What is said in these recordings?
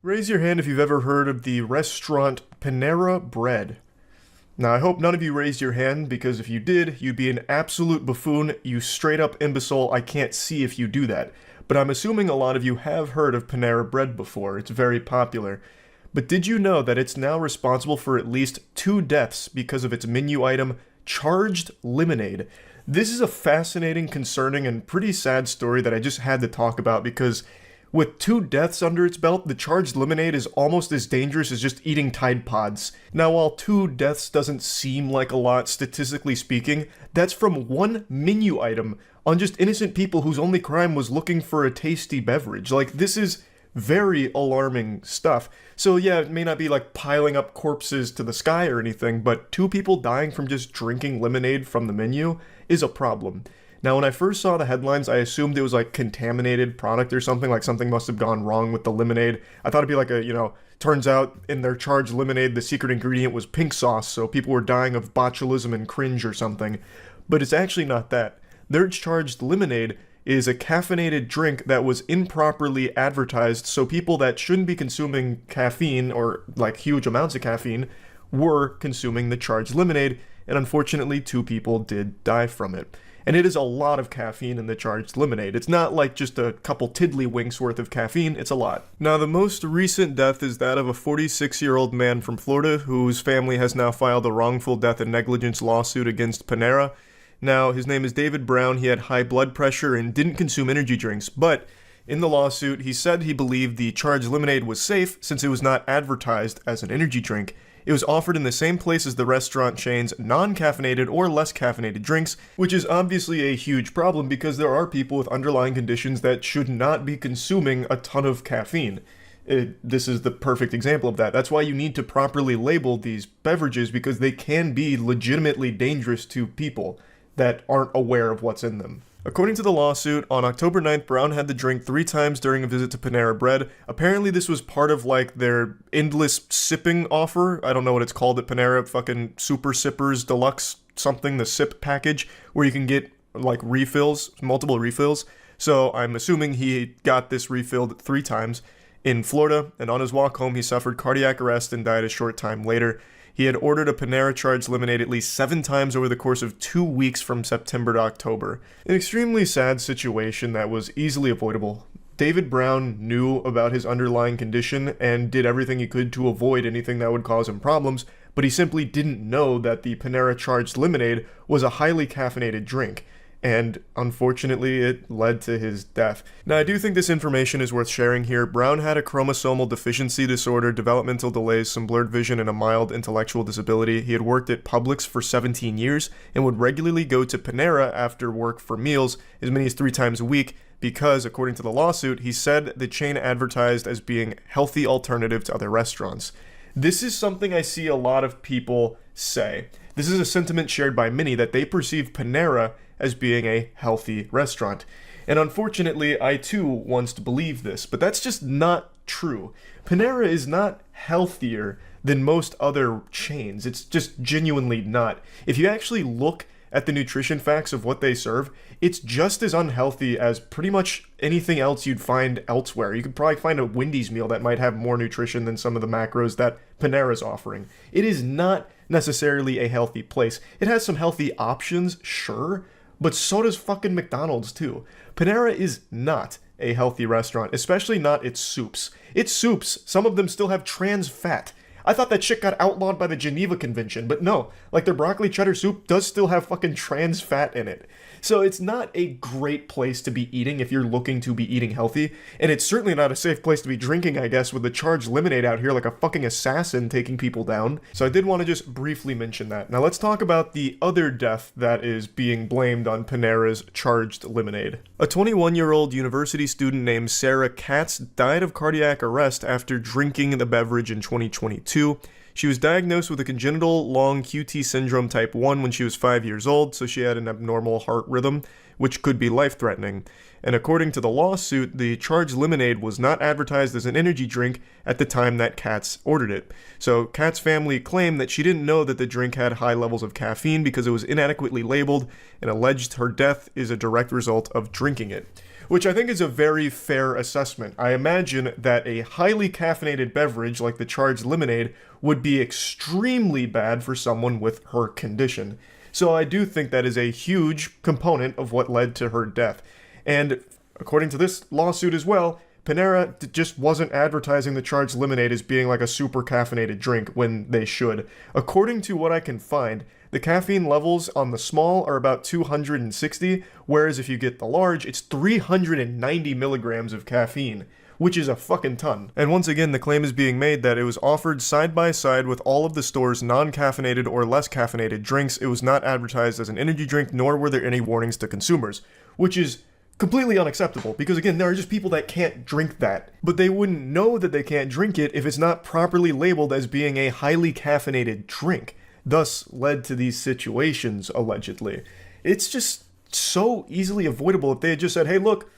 Raise your hand if you've ever heard of the restaurant Panera Bread. Now, I hope none of you raised your hand, because if you did, you'd be an absolute buffoon, you straight up imbecile. I can't see if you do that. But I'm assuming a lot of you have heard of Panera Bread before. It's very popular. But did you know that it's now responsible for at least 2 deaths because of its menu item, charged lemonade? This is a fascinating, concerning, and pretty sad story that I just had to talk about because with 2 deaths under its belt, the charged lemonade is almost as dangerous as just eating Tide Pods. Now, while 2 deaths doesn't seem like a lot, statistically speaking, that's from one menu item on just innocent people whose only crime was looking for a tasty beverage. Like, this is very alarming stuff. So yeah, it may not be like piling up corpses to the sky or anything, but 2 people dying from just drinking lemonade from the menu is a problem. Now, when I first saw the headlines, I assumed it was like contaminated product or something, like something must have gone wrong with the lemonade. I thought it'd be like turns out in their charged lemonade, the secret ingredient was pink sauce, so people were dying of botulism and cringe or something. But it's actually not that. Their charged lemonade is a caffeinated drink that was improperly advertised, so people that shouldn't be consuming caffeine, or like huge amounts of caffeine, were consuming the charged lemonade, and unfortunately 2 people did die from it. And it is a lot of caffeine in the charged lemonade. It's not like just a couple tiddlywinks worth of caffeine, it's a lot. Now, the most recent death is that of a 46-year-old man from Florida whose family has now filed a wrongful death and negligence lawsuit against Panera. Now, his name is David Brown. He had high blood pressure and didn't consume energy drinks, but in the lawsuit, he said he believed the charged lemonade was safe since it was not advertised as an energy drink. It was offered in the same place as the restaurant chain's non-caffeinated or less caffeinated drinks, which is obviously a huge problem because there are people with underlying conditions that should not be consuming a ton of caffeine. This is the perfect example of that. That's why you need to properly label these beverages, because they can be legitimately dangerous to people that aren't aware of what's in them. According to the lawsuit, on October 9th, Brown had the drink 3 times during a visit to Panera Bread. Apparently this was part of like their endless sipping offer. I don't know what it's called at Panera, fucking Super Sippers Deluxe something, the sip package, where you can get like refills, multiple refills. So I'm assuming he got this refilled 3 times in Florida, and on his walk home he suffered cardiac arrest and died a short time later. He had ordered a Panera charged lemonade at least 7 times over the course of 2 weeks from September to October. An extremely sad situation that was easily avoidable. David Brown knew about his underlying condition and did everything he could to avoid anything that would cause him problems, but he simply didn't know that the Panera charged lemonade was a highly caffeinated drink. And unfortunately, it led to his death. Now, I do think this information is worth sharing here. Brown had a chromosomal deficiency disorder, developmental delays, some blurred vision, and a mild intellectual disability. He had worked at Publix for 17 years and would regularly go to Panera after work for meals as many as 3 times a week because, according to the lawsuit, he said the chain advertised as being a healthy alternative to other restaurants. This is something I see a lot of people say. This is a sentiment shared by many that they perceive Panera as being a healthy restaurant. And unfortunately, I too once believed this, but that's just not true. Panera is not healthier than most other chains. It's just genuinely not. If you actually look at the nutrition facts of what they serve, it's just as unhealthy as pretty much anything else you'd find elsewhere. You could probably find a Wendy's meal that might have more nutrition than some of the macros that Panera's offering. It is not necessarily a healthy place. It has some healthy options, sure, but so does fucking McDonald's too. Panera is not a healthy restaurant, especially not its soups. Its soups, some of them still have trans fat. I thought that shit got outlawed by the Geneva Convention, but no, like their broccoli cheddar soup does still have fucking trans fat in it. So it's not a great place to be eating if you're looking to be eating healthy, and it's certainly not a safe place to be drinking, I guess, with the charged lemonade out here like a fucking assassin taking people down. So I did want to just briefly mention that. Now let's talk about the other death that is being blamed on Panera's charged lemonade. A 21-year-old university student named Sarah Katz died of cardiac arrest after drinking the beverage in 2022. She was diagnosed with a congenital long QT syndrome type 1 when she was 5 years old, so she had an abnormal heart rhythm, which could be life-threatening. And according to the lawsuit, the charged lemonade was not advertised as an energy drink at the time that Katz ordered it. So Katz's family claimed that she didn't know that the drink had high levels of caffeine because it was inadequately labeled, and alleged her death is a direct result of drinking it. which I think is a very fair assessment. I imagine that a highly caffeinated beverage like the charged lemonade would be extremely bad for someone with her condition. So I do think that is a huge component of what led to her death. And according to this lawsuit as well, Panera just wasn't advertising the charged lemonade as being like a super caffeinated drink when they should. According to what I can find, the caffeine levels on the small are about 260, whereas if you get the large, it's 390 milligrams of caffeine, which is a fucking ton. And once again, the claim is being made that it was offered side by side with all of the store's non-caffeinated or less caffeinated drinks. It was not advertised as an energy drink, nor were there any warnings to consumers, which is completely unacceptable, because again, there are just people that can't drink that. But they wouldn't know that they can't drink it if it's not properly labeled as being a highly caffeinated drink, thus led to these situations, allegedly. It's just so easily avoidable if they had just said, hey look,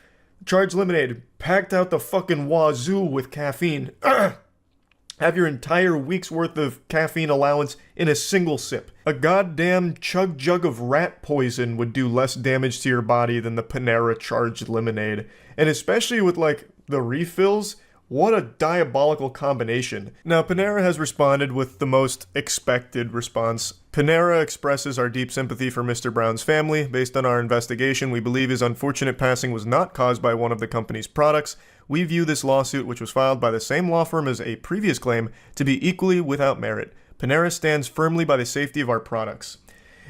charged lemonade, packed out the fucking wazoo with caffeine. Have your entire week's worth of caffeine allowance in a single sip. A goddamn chug jug of rat poison would do less damage to your body than the Panera charged lemonade. And especially with like the refills, what a diabolical combination. Now, Panera has responded with the most expected response. Panera expresses our deep sympathy for Mr. Brown's family. Based on our investigation, we believe his unfortunate passing was not caused by one of the company's products. We view this lawsuit, which was filed by the same law firm as a previous claim, to be equally without merit. Panera stands firmly by the safety of our products.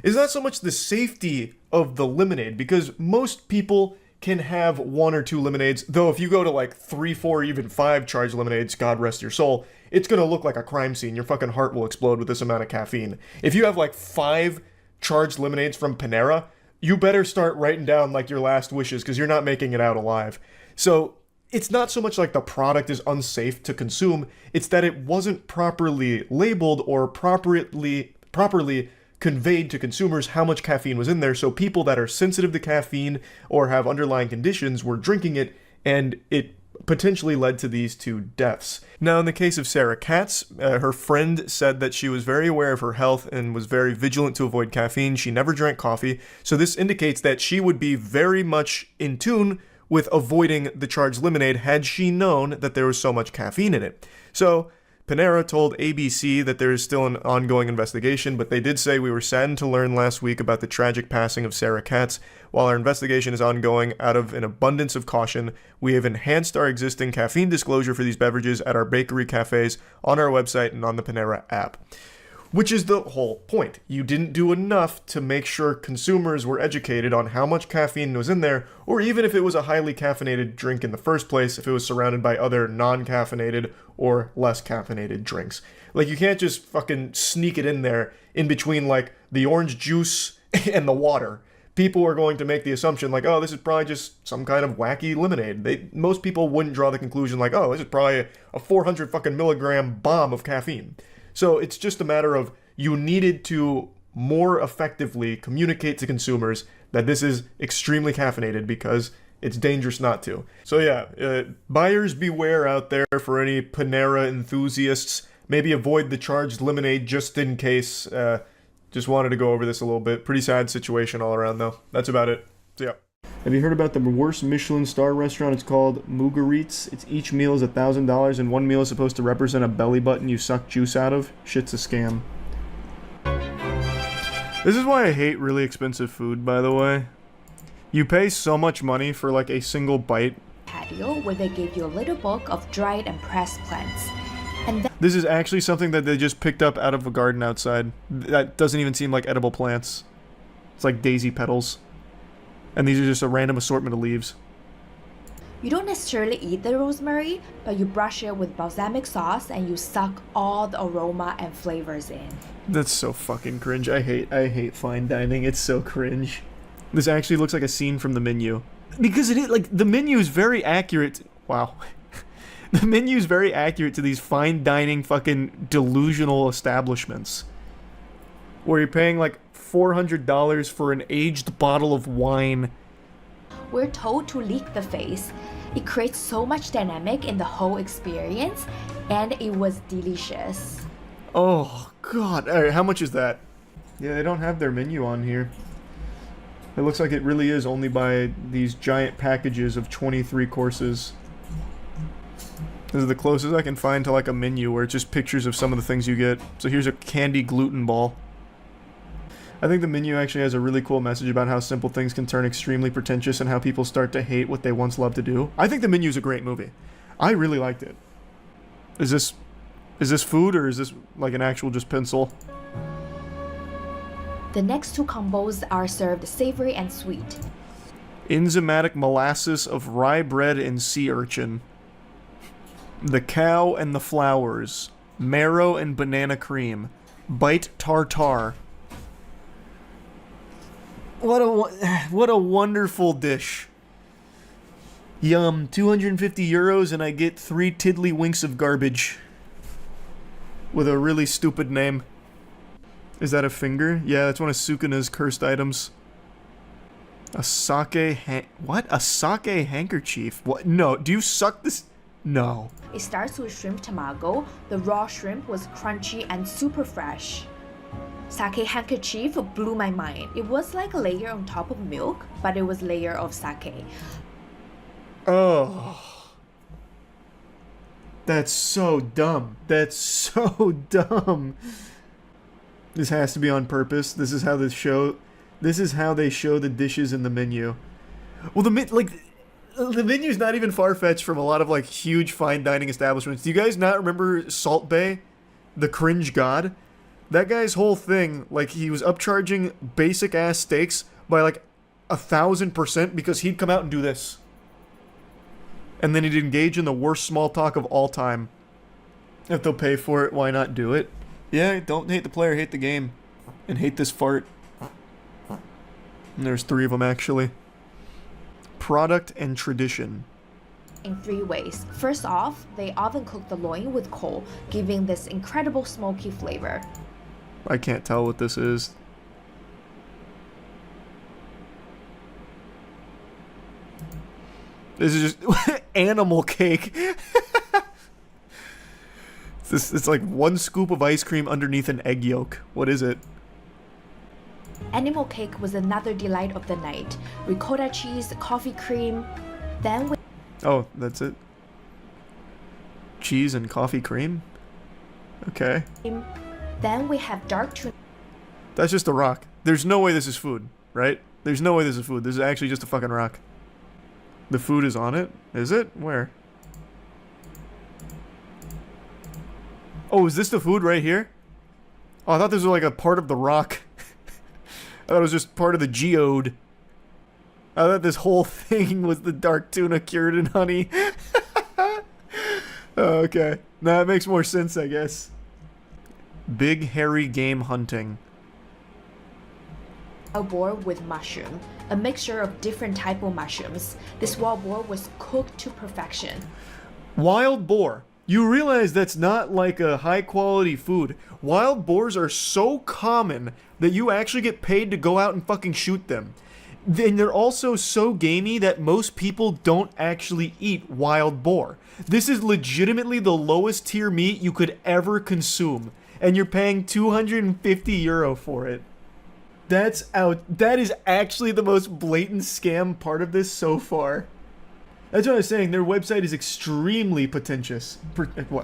It's not so much the safety of the lemonade, because most people can have 1 or 2 lemonades, though if you go to like 3, 4, even 5 charged lemonades, God rest your soul, it's gonna look like a crime scene. Your fucking heart will explode with this amount of caffeine. If you have like 5 charged lemonades from Panera, you better start writing down like your last wishes, because you're not making it out alive. So it's not so much like the product is unsafe to consume, it's that it wasn't properly labeled or properly conveyed to consumers how much caffeine was in there, so people that are sensitive to caffeine or have underlying conditions were drinking it, and it potentially led to these 2 deaths. Now, in the case of Sarah Katz, her friend said that she was very aware of her health and was very vigilant to avoid caffeine. She never drank coffee, so this indicates that she would be very much in tune with avoiding the charged lemonade had she known that there was so much caffeine in it. So Panera told ABC that there is still an ongoing investigation, but they did say we were saddened to learn last week about the tragic passing of Sarah Katz. While our investigation is ongoing, out of an abundance of caution, we have enhanced our existing caffeine disclosure for these beverages at our bakery cafes, on our website, and on the Panera app. Which is the whole point. You didn't do enough to make sure consumers were educated on how much caffeine was in there, or even if it was a highly caffeinated drink in the first place, if it was surrounded by other non-caffeinated or less caffeinated drinks. Like, you can't just fucking sneak it in there in between, like, the orange juice and the water. People are going to make the assumption, like, oh, this is probably just some kind of wacky lemonade. Most people wouldn't draw the conclusion, like, oh, this is probably a 400 fucking milligram bomb of caffeine. So it's just a matter of you needed to more effectively communicate to consumers that this is extremely caffeinated because it's dangerous not to. So yeah, buyers beware out there for any Panera enthusiasts. Maybe avoid the charged lemonade just in case. Just wanted to go over this a little bit. Pretty sad situation all around though. That's about it. So yeah. Have you heard about the worst Michelin star restaurant? It's called Mugaritz. Each meal is $1,000, and one meal is supposed to represent a belly button you suck juice out of. Shit's a scam. This is why I hate really expensive food, by the way. You pay so much money for like a single bite. Patio where they give you a little book of dried and pressed plants. And this is actually something that they just picked up out of a garden outside. That doesn't even seem like edible plants. It's like daisy petals. And these are just a random assortment of leaves. You don't necessarily eat the rosemary, but you brush it with balsamic sauce and you suck all the aroma and flavors in. That's so fucking cringe. I hate fine dining. It's so cringe. This actually looks like a scene from the menu. Because it is, like, the menu is very accurate. Wow. The menu is very accurate to these fine dining fucking delusional establishments. Where you're paying like $400 for an aged bottle of wine. We're told to lick the face. It creates so much dynamic in the whole experience, and it was delicious. Oh, God. Alright, how much is that? Yeah, they don't have their menu on here. It looks like it really is only by these giant packages of 23 courses. This is the closest I can find to like a menu where it's just pictures of some of the things you get. So here's a candy gluten ball. I think the menu actually has a really cool message about how simple things can turn extremely pretentious and how people start to hate what they once loved to do. I think the menu is a great movie. I really liked it. Is this food or is this like an actual just pencil? The next two combos are served savory and sweet. Enzymatic molasses of rye bread and sea urchin. The cow and the flowers. Marrow and banana cream. Bite tartare. What a wonderful dish. Yum, 250 euros and I get 3 tiddlywinks of garbage. With a really stupid name. Is that a finger? Yeah, that's one of Sukuna's cursed items. A sake what? A sake handkerchief? What? No, do you suck this? No. It starts with shrimp tamago. The raw shrimp was crunchy and super fresh. Sake handkerchief blew my mind. It was like a layer on top of milk, but it was layer of sake. Oh. That's so dumb. That's so dumb. This has to be on purpose. This is how they show the dishes in the menu. Well, the menu's not even far-fetched from a lot of like huge fine dining establishments. Do you guys not remember Salt Bae, the cringe god? That guy's whole thing, like he was upcharging basic ass steaks by like 1,000% because he'd come out and do this. And then he'd engage in the worst small talk of all time. If they'll pay for it, why not do it? Yeah, don't hate the player, hate the game. And hate this fart. And there's 3 of them, actually. Product and tradition. In 3 ways. First off, they oven cook the loin with coal, giving this incredible smoky flavor. I can't tell what this is. This is just animal cake. It's like 1 scoop of ice cream underneath an egg yolk. What is it? Animal cake was another delight of the night. Ricotta cheese, coffee cream. Then we Oh, that's it. Cheese and coffee cream? Okay. Then we have dark tuna. That's just a rock. There's no way this is food, right? There's no way this is food. This is actually just a fucking rock. The food is on it? Is it? Where? Oh, is this the food right here? Oh, I thought this was like a part of the rock. I thought it was just part of the geode. I thought this whole thing was the dark tuna cured in honey. Oh, okay. Now that makes more sense, I guess. Big hairy game hunting. Wild boar with mushroom, a mixture of different type of mushrooms. This wild boar was cooked to perfection. Wild boar. You realize that's not like a high quality food. Wild boars are so common that you actually get paid to go out and fucking shoot them. Then they're also so gamey that most people don't actually eat wild boar. This is legitimately the lowest tier meat you could ever consume, and you're paying 250 euro for it. That is actually the most blatant scam part of this so far. That's what I was saying. Their website is extremely pretentious.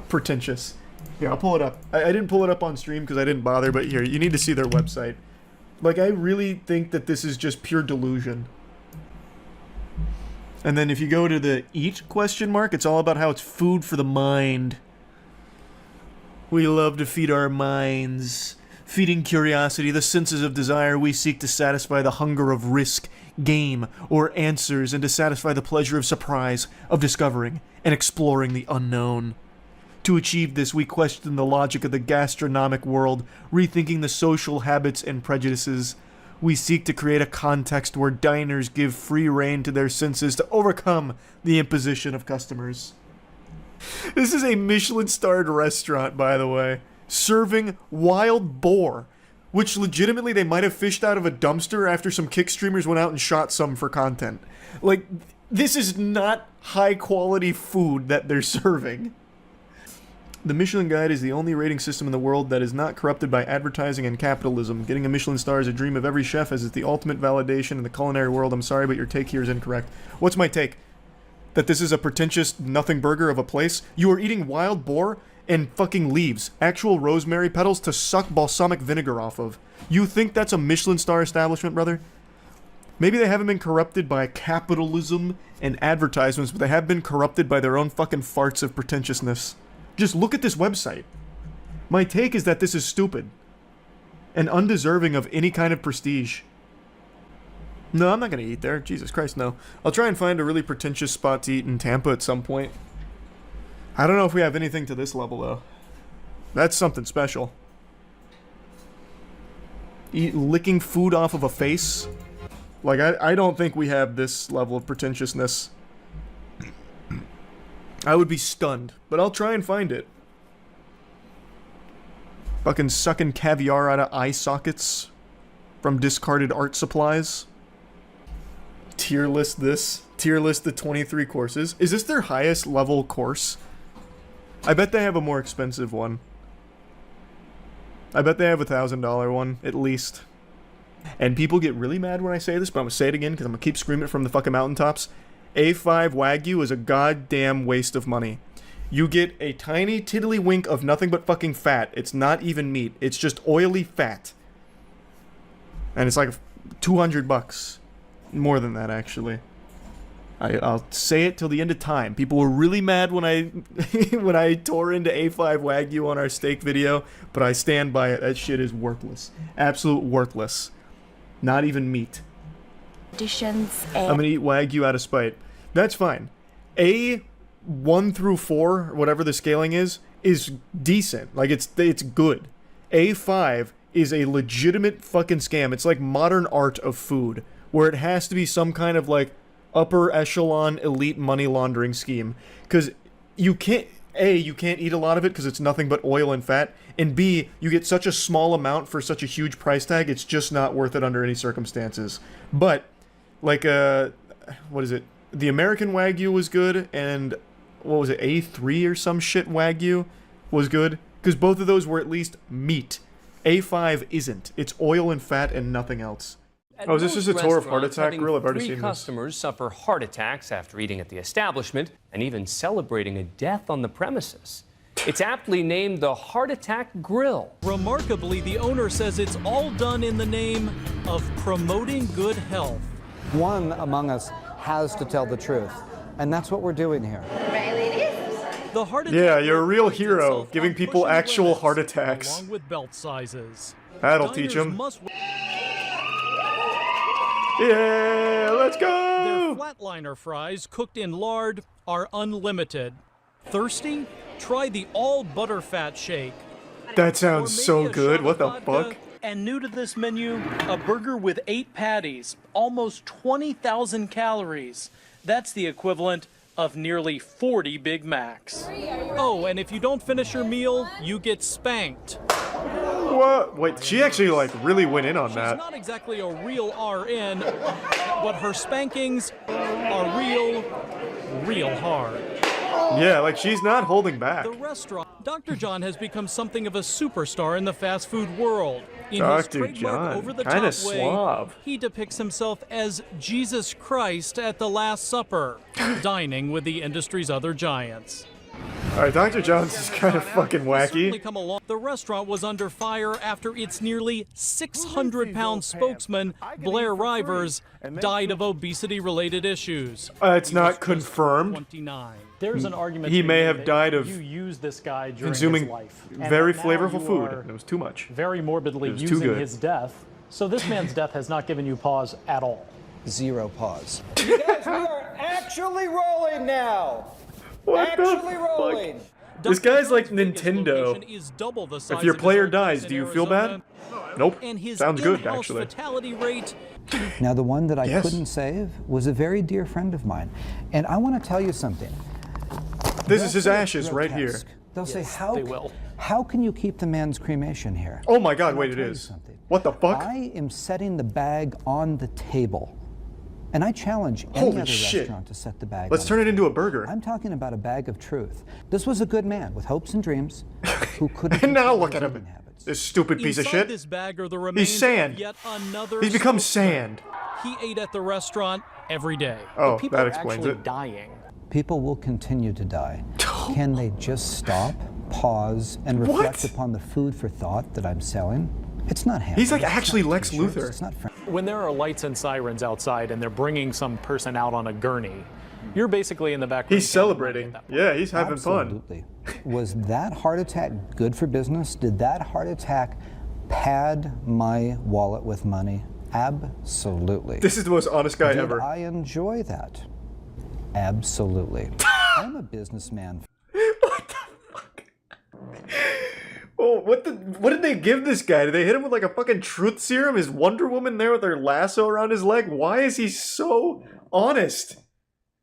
Pretentious. Here, I'll pull it up. I didn't pull it up on stream because I didn't bother, but here, you need to see their website. Like, I really think that this is just pure delusion. And then if you go to the eat question mark, it's all about how it's food for the mind. We love to feed our minds. Feeding curiosity, the senses of desire, we seek to satisfy the hunger of risk, game, or answers, and to satisfy the pleasure of surprise, of discovering and exploring the unknown. To achieve this, we question the logic of the gastronomic world, rethinking the social habits and prejudices. We seek to create a context where diners give free rein to their senses to overcome the imposition of customers. This is a Michelin-starred restaurant, by the way, serving wild boar, which legitimately they might have fished out of a dumpster after some kick streamers went out and shot some for content. Like, this is not high-quality food that they're serving. The Michelin Guide is the only rating system in the world that is not corrupted by advertising and capitalism. Getting a Michelin star is a dream of every chef as it's the ultimate validation in the culinary world. I'm sorry, but your take here is incorrect. What's my take? That this is a pretentious nothing burger of a place? You are eating wild boar and fucking leaves, actual rosemary petals to suck balsamic vinegar off of. You think that's a Michelin star establishment, brother? Maybe they haven't been corrupted by capitalism and advertisements, but they have been corrupted by their own fucking farts of pretentiousness. Just look at this website. My take is that this is stupid and undeserving of any kind of prestige. No, I'm not gonna eat there. Jesus Christ, no. I'll try and find a really pretentious spot to eat in Tampa at some point. I don't know if we have anything to this level, though. That's something special. Licking food off of a face? Like, I don't think we have this level of pretentiousness. I would be stunned, but I'll try and find it. Fucking sucking caviar out of eye sockets from discarded art supplies. Tier list this. Tier list the 23 courses. Is this their highest level course? I bet they have a more expensive one. I bet they have a $1,000 one, at least. And people get really mad when I say this, but I'm gonna say it again because I'm gonna keep screaming it from the fucking mountaintops. A5 Wagyu is a goddamn waste of money. You get a tiny tiddlywink of nothing but fucking fat. It's not even meat. It's just oily fat. And it's like $200. More than that, actually. I'll say it till the end of time. People were really mad when I when I tore into A5 Wagyu on our steak video, but I stand by it. That shit is worthless. Absolute worthless. Not even meat. I'm gonna eat Wagyu out of spite. That's fine. A1 through 4, whatever the scaling is decent. Like, it's good. A5 is a legitimate fucking scam. It's like modern art of food, where it has to be some kind of, like, upper echelon elite money laundering scheme. Because you can't... A, you can't eat a lot of it because it's nothing but oil and fat, and B, you get such a small amount for such a huge price tag, it's just not worth it under any circumstances. But, like, what is it? The American Wagyu was good, and, what was it, A3 or some shit Wagyu was good, because both of those were at least meat. A5 isn't. It's oil and fat and nothing else. At oh, is this just a tour of Heart restaurants, Attack Grill? I've already three seen this. customers suffer heart attacks after eating at the establishment and even celebrating a death on the premises. It's aptly named the Heart Attack Grill. Remarkably, the owner says it's all done in the name of promoting good health. One among us has to tell the truth, and that's what we're doing here. The heart Yeah, attack you're a real prides hero, itself giving on people pushing actual limits, heart attacks. along with belt sizes. That'll teach Diners them. must- Yeah, let's Their go! flatliner fries, cooked in lard, are unlimited. Thirsty? Try the all butterfat shake. That Or sounds maybe so a good. shot What of the vodka. fuck? And new to this menu, a burger with 8 patties, almost 20,000 calories. That's the equivalent of nearly 40 Big Macs. Oh, and if you don't finish your meal, you get spanked. What? Wait, she actually, like, really went in on She's that. not exactly a real RN, but her spankings are real hard. Yeah, like, she's not holding back. The restaurant, Dr. John has become something of a superstar in the fast food world. In his Dr. trademark John, over-the-top kinda way, suave. he depicts himself as Jesus Christ at the Last Supper, dining with the industry's other giants. Alright, Dr. John's is kind of fucking Certainly wacky. come along. The restaurant was under fire after its nearly 600-pound spokesman, Blair Rivers, died of obesity-related issues. It's not confirmed. 29. There's an argument He to be may made have that died of you used this guy during Consuming his life. And very that now flavorful you food, are and it was too much. very morbidly It was too using good. his death. So this man's death has not given you pause at all. Zero pause. You guys, we are actually rolling now. What Actually the rolling. fuck? This guy's like Dr. John's biggest Nintendo. location is double the size If your of his player old dies, place do in you feel Arizona, bad? Nope. And his Sounds good, in-house actually. fatality rate. Now, the one that I Yes. couldn't save was a very dear friend of mine. And I want to tell you something. This They'll is his say it's ashes right here. grotesque. They'll say, they will. how can you keep the man's cremation here? Oh my god, And I'll wait, it tell you is. something. What the fuck? I am setting the bag on the table. And I challenge any Holy other shit. restaurant to set the bag. Let's on turn its it into a plate. burger. I'm talking about a bag of truth. This was a good man with hopes and dreams who couldn't And now control look his at him. eating habits. This stupid piece of Inside shit. this bag are the remains He's sand. of yet another He's become spokesman. sand. He ate at the restaurant every day. Oh, People that are explains actually it. dying. People will continue to die. Can they just stop, pause, and reflect What? upon the food for thought that I'm selling? It's not happening. He's like It's not actually Lex t-shirts, Luthor. It's not When there are lights and sirens outside and they're bringing some person out on a gurney, you're basically in the background. He's celebrating. Yeah, he's having fun. Absolutely. Was that heart attack good for business? Did that heart attack pad my wallet with money? Absolutely. This is the most honest guy Did ever. I enjoy that? Absolutely. I'm a businessman. Oh, what did they give this guy? Did they hit him with like a fucking truth serum? Is Wonder Woman there with her lasso around his leg? Why is he so honest?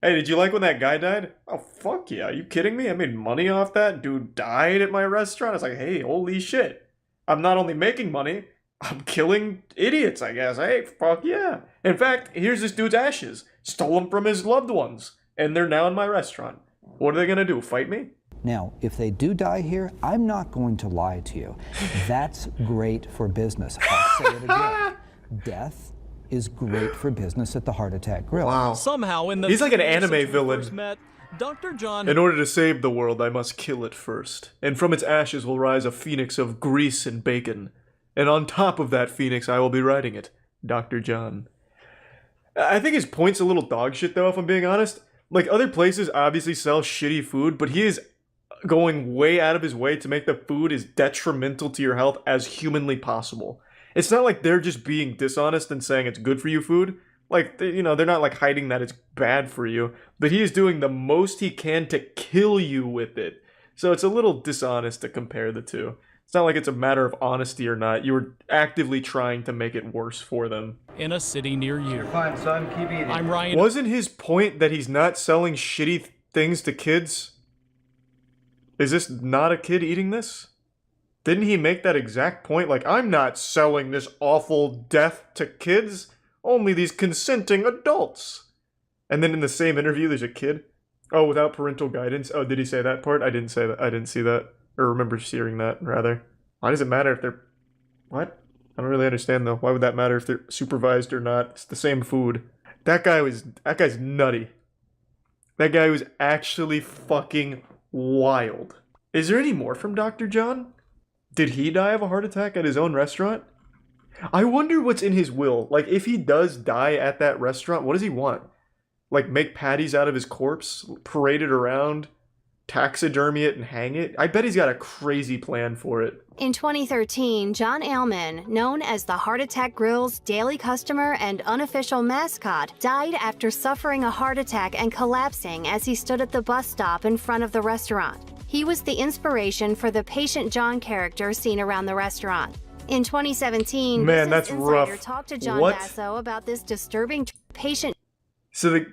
Hey, did you like when that guy died? Oh, fuck yeah. Are you kidding me? I made money off that. Dude died at my restaurant. I was like, hey, holy shit. I'm not only making money, I'm killing idiots, I guess. Hey, fuck yeah. In fact, here's this dude's ashes. Stole them from his loved ones. And they're now in my restaurant. What are they gonna do, fight me? Now, if they do die here, I'm not going to lie to you. That's great for business. I'll say it again. Death is great for business at the Heart Attack Grill. Wow. Somehow, in the He's like an video anime since we villain. first met, Dr. John In order to save the world, I must kill it first. And from its ashes will rise a phoenix of grease and bacon. And on top of that phoenix, I will be riding it. Dr. John. I think his point's a little dog shit, though, if I'm being honest. Like, other places obviously sell shitty food, but he is going way out of his way to make the food as detrimental to your health as humanly possible. It's not like they're just being dishonest and saying it's good for you food. Like, they're not like hiding that it's bad for you, but he is doing the most he can to kill you with it. So it's a little dishonest to compare the two. It's not like it's a matter of honesty or not. You were actively trying to make it worse for them. in a city near you. Fine, son, keep eating. I'm Ryan. Wasn't his point that he's not selling shitty things to kids? Is this not a kid eating this? Didn't he make that exact point? Like, I'm not selling this awful death to kids, only these consenting adults. And then in the same interview, there's a kid. Oh, without parental guidance. Oh, did he say that part? I didn't say that. I didn't see that. Or remember hearing that, rather. Why does it matter if they're... What? I don't really understand, though. Why would that matter if they're supervised or not? It's the same food. That guy's nutty. That guy was actually fucking wild. Is there any more from Dr. John? Did he die of a heart attack at his own restaurant? I wonder what's in his will. Like, if he does die at that restaurant, what does he want? Like, make patties out of his corpse? Parade it around? Taxidermy it and hang it? I bet he's got a crazy plan for it. In 2013, John Ailman, known as the Heart Attack Grill's daily customer and unofficial mascot, died after suffering a heart attack and collapsing as he stood at the bus stop in front of the restaurant. He was the inspiration for the Patient John character seen around the restaurant. In 2017, Man, Business that's Insider rough. talked to John What? Basso about this disturbing patient. So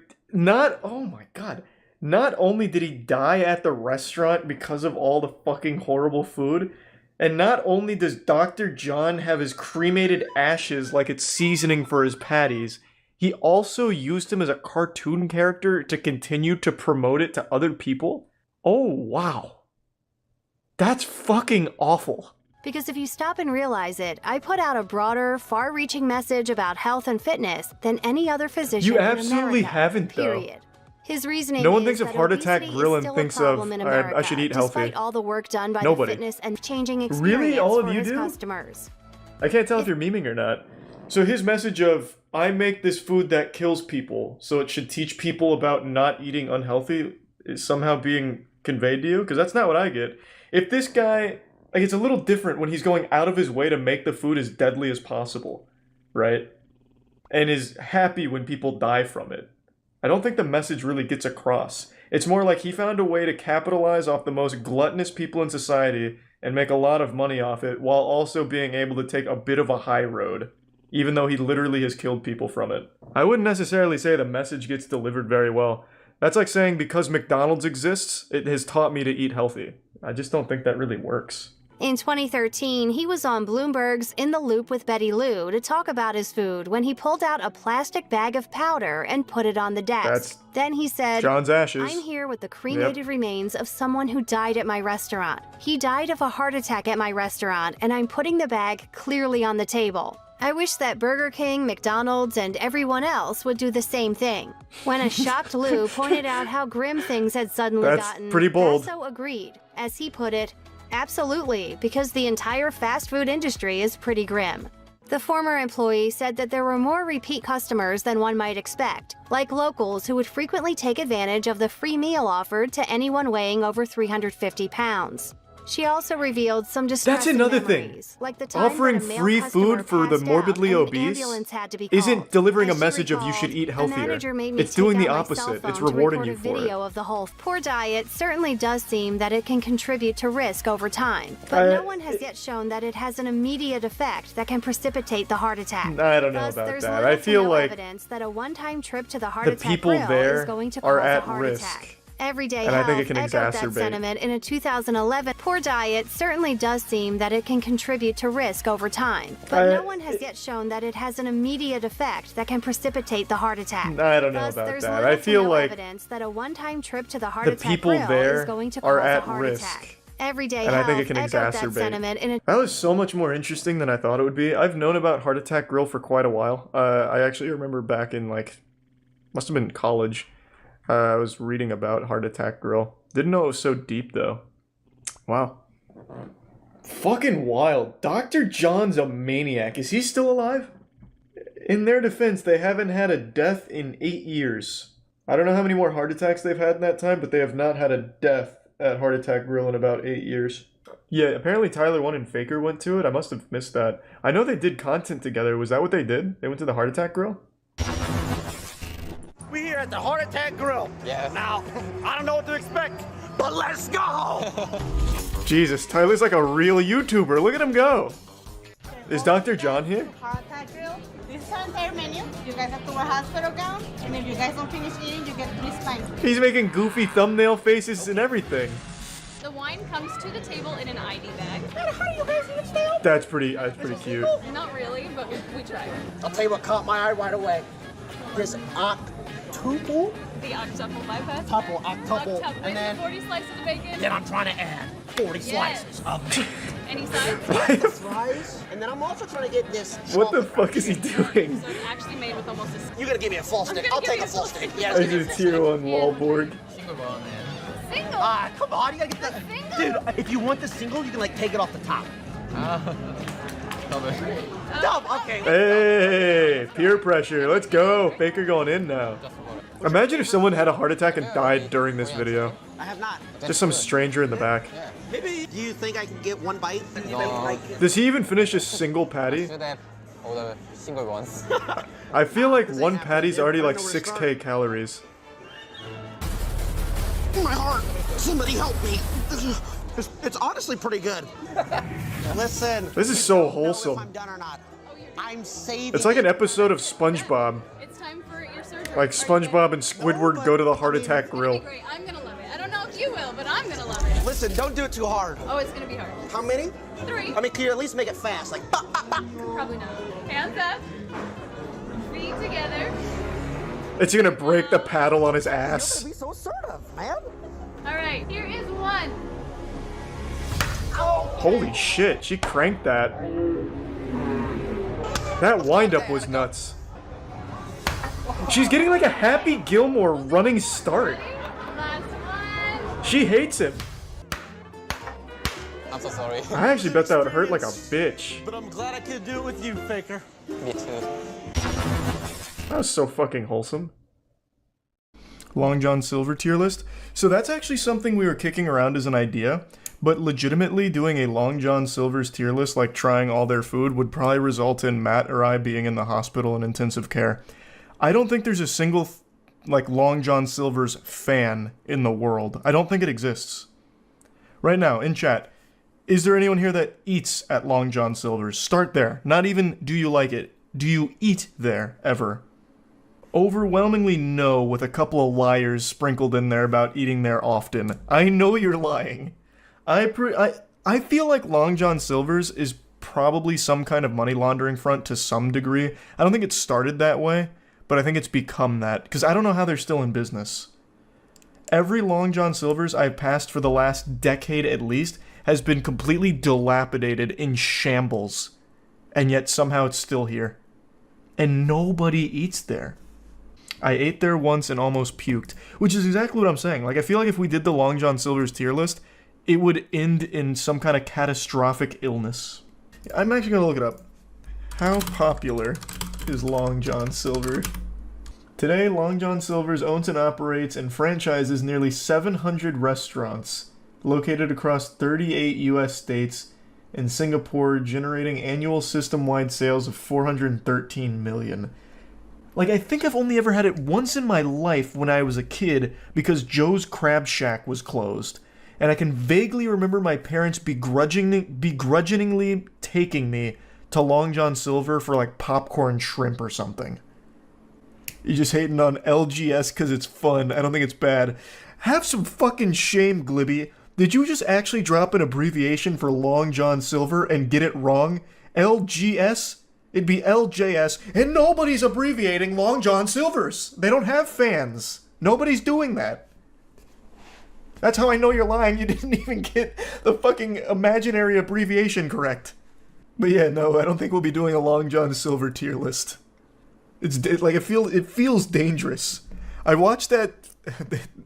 oh my god. Not only did he die at the restaurant because of all the fucking horrible food, and not only does Dr. John have his cremated ashes like it's seasoning for his patties, he also used him as a cartoon character to continue to promote it to other people? Oh, wow. That's fucking awful. Because if you stop and realize it, I put out a broader, far-reaching message about health and fitness than any other physician You in absolutely America, haven't, though. period. His reasoning No one is thinks of that Heart Attack obesity Grill is and still a thinks of, problem in America, I should eat healthy. despite all the work done by Nobody. the fitness and changing experience Really? All of for you his do? customers. I can't tell if you're memeing or not. So his message of, I make this food that kills people, so it should teach people about not eating unhealthy, is somehow being conveyed to you? Because that's not what I get. If this guy, like, it's a little different when he's going out of his way to make the food as deadly as possible, right? And is happy when people die from it. I don't think the message really gets across. It's more like he found a way to capitalize off the most gluttonous people in society and make a lot of money off it, while also being able to take a bit of a high road, even though he literally has killed people from it. I wouldn't necessarily say the message gets delivered very well. That's like saying because McDonald's exists, it has taught me to eat healthy. I just don't think that really works. In 2013, he was on Bloomberg's In the Loop with Betty Lou to talk about his food when he pulled out a plastic bag of powder and put it on the desk. Then he said, John's ashes. I'm here with the cremated remains of someone who died at my restaurant. He died of a heart attack at my restaurant, and I'm putting the bag clearly on the table. I wish that Burger King, McDonald's, and everyone else would do the same thing. When a shocked Lou pointed out how grim things had suddenly gotten, pretty bold. Basso agreed. As he put it, absolutely, because the entire fast food industry is pretty grim. The former employee said that there were more repeat customers than one might expect, like locals who would frequently take advantage of the free meal offered to anyone weighing over 350 pounds. She also revealed some distressing another thing. memories, like the time Offering that a male free customer food for the passed morbidly out and an obese ambulance had to be isn't called. delivering a As she message of you recalled, should eat "The healthier. manager made me It's take doing the out my cell opposite. It's phone to rewarding record you a for video it. of the whole poor diet certainly does seem that it can contribute to risk over time, but no one has yet shown that it has an immediate effect that can precipitate the heart attack. I don't know Thus, about there's that. little I to feel no like evidence that a one-time trip to the heart the attack people grill there is going to are cause a at heart risk. attack. Everyday And I Health think it can echoed that exacerbate. sentiment in a 2011. Poor diet certainly does seem that it can contribute to risk over time, but no one has yet shown that it has an immediate effect that can precipitate the heart attack. I don't know Thus, about there's that. little I to feel no like evidence that a one-time trip to the heart the attack people grill there is going to are cause at a heart risk. attack. Everyday And I Health think it can echoed that exacerbate. sentiment in a That was so much more interesting than I thought it would be. I've known about Heart Attack Grill for quite a while. I actually remember back in must have been college. I was reading about Heart Attack Grill. Didn't know it was so deep though. Wow. Fucking wild. Dr. John's a maniac. Is he still alive? In their defense, they haven't had a death in 8 years. I don't know how many more heart attacks they've had in that time, but they have not had a death at Heart Attack Grill in about 8 years. Yeah, apparently Tyler One and Faker went to it. I must have missed that. I know they did content together. Was that what they did? They went to the Heart Attack Grill? We here at the Heart Attack Grill. Yeah. Now, I don't know what to expect, but let's go! Jesus, Tyler's like a real YouTuber. Look at him go. Is Dr. John here? Heart Attack Grill. This is our entire menu. You guys have to wear hospital gown, and if you guys don't finish eating, you get 3 spines. He's making goofy thumbnail faces and everything. The wine comes to the table in an ID bag. How do you guys even stay open? That's pretty cute. Not really, but we tried. I'll tell you what caught my eye right away. This octuple? The octuple bypass. Octuple. And then 40 slices of bacon. I'm trying to add 40 Yes. slices of meat. Any sides? Fries. And then I'm also trying to get this What the chocolate fuck is he doing? So it's actually made with almost a You're gonna give me a full stick. gonna I'll give take you a full a full stick. stick. Yeah, I let's give me a just full tier stick. one Wallborg. single. Ah, come on, you gotta get the Dude, if you want the single, you can take it off the top. Dumb, okay. Hey, peer pressure. Let's go. Faker going in now. Imagine if someone had a heart attack and died during this video. I have not. Just some stranger in the back. Maybe, do you think I can get one bite? Does he even finish a single patty? All the single ones. I feel like one patty's already like 6k calories. My heart! Somebody help me! It's honestly pretty good. Listen. This is so I don't know if wholesome. I'm done or not. I'm saving. It's like an episode of SpongeBob. It's time for your surgery. Like SpongeBob and Squidward go to the Heart Attack It's gonna be Grill. great. I'm gonna love it. I don't know if you will, but I'm gonna love it. Listen, don't do it too hard. Oh, it's gonna be hard. How many? 3. I mean, can you at least make it fast? Like, bah, bah, bah. Probably not. Hands up. Feet together. It's gonna break the paddle on his ass. Be so assertive, man. All right, here is 1. Holy shit, she cranked that. That windup was nuts. She's getting like a Happy Gilmore running start. Last one. She hates him. I'm so sorry. I actually bet that would hurt like a bitch. But I'm glad I could do it with you, Faker. Me too. That was so fucking wholesome. Long John Silver tier list. So that's actually something we were kicking around as an idea, but legitimately doing a Long John Silver's tier list, like trying all their food, would probably result in Matt or I being in the hospital in intensive care. I don't think there's a single, Long John Silver's fan in the world. I don't think it exists. Right now, in chat, is there anyone here that eats at Long John Silver's? Start there. Not even do you like it. Do you eat there, ever? Overwhelmingly no, with a couple of liars sprinkled in there about eating there often. I know you're lying. I feel like Long John Silver's is probably some kind of money laundering front to some degree. I don't think it started that way, but I think it's become that, because I don't know how they're still in business. Every Long John Silver's I've passed for the last decade at least has been completely dilapidated, in shambles, and yet somehow it's still here. And nobody eats there. I ate there once and almost puked, which is exactly what I'm saying. Like, I feel like if we did the Long John Silver's tier list, it would end in some kind of catastrophic illness. I'm actually going to look it up. How popular is Long John Silver? Today, Long John Silver's owns and operates and franchises nearly 700 restaurants located across 38 US states and Singapore, generating annual system-wide sales of 413 million. Like, I think I've only ever had it once in my life when I was a kid because Joe's Crab Shack was closed. And I can vaguely remember my parents begrudgingly taking me to Long John Silver for like popcorn shrimp or something. You're just hating on LGS because it's fun. I don't think it's bad. Have some fucking shame, Glibby. Did you just actually drop an abbreviation for Long John Silver and get it wrong? LGS? It'd be LJS, and nobody's abbreviating Long John Silver's. They don't have fans. Nobody's doing that. That's how I know you're lying. You didn't even get the fucking imaginary abbreviation correct. But yeah, no, I don't think we'll be doing a Long John Silver tier list. It's like it feels dangerous. I watched that,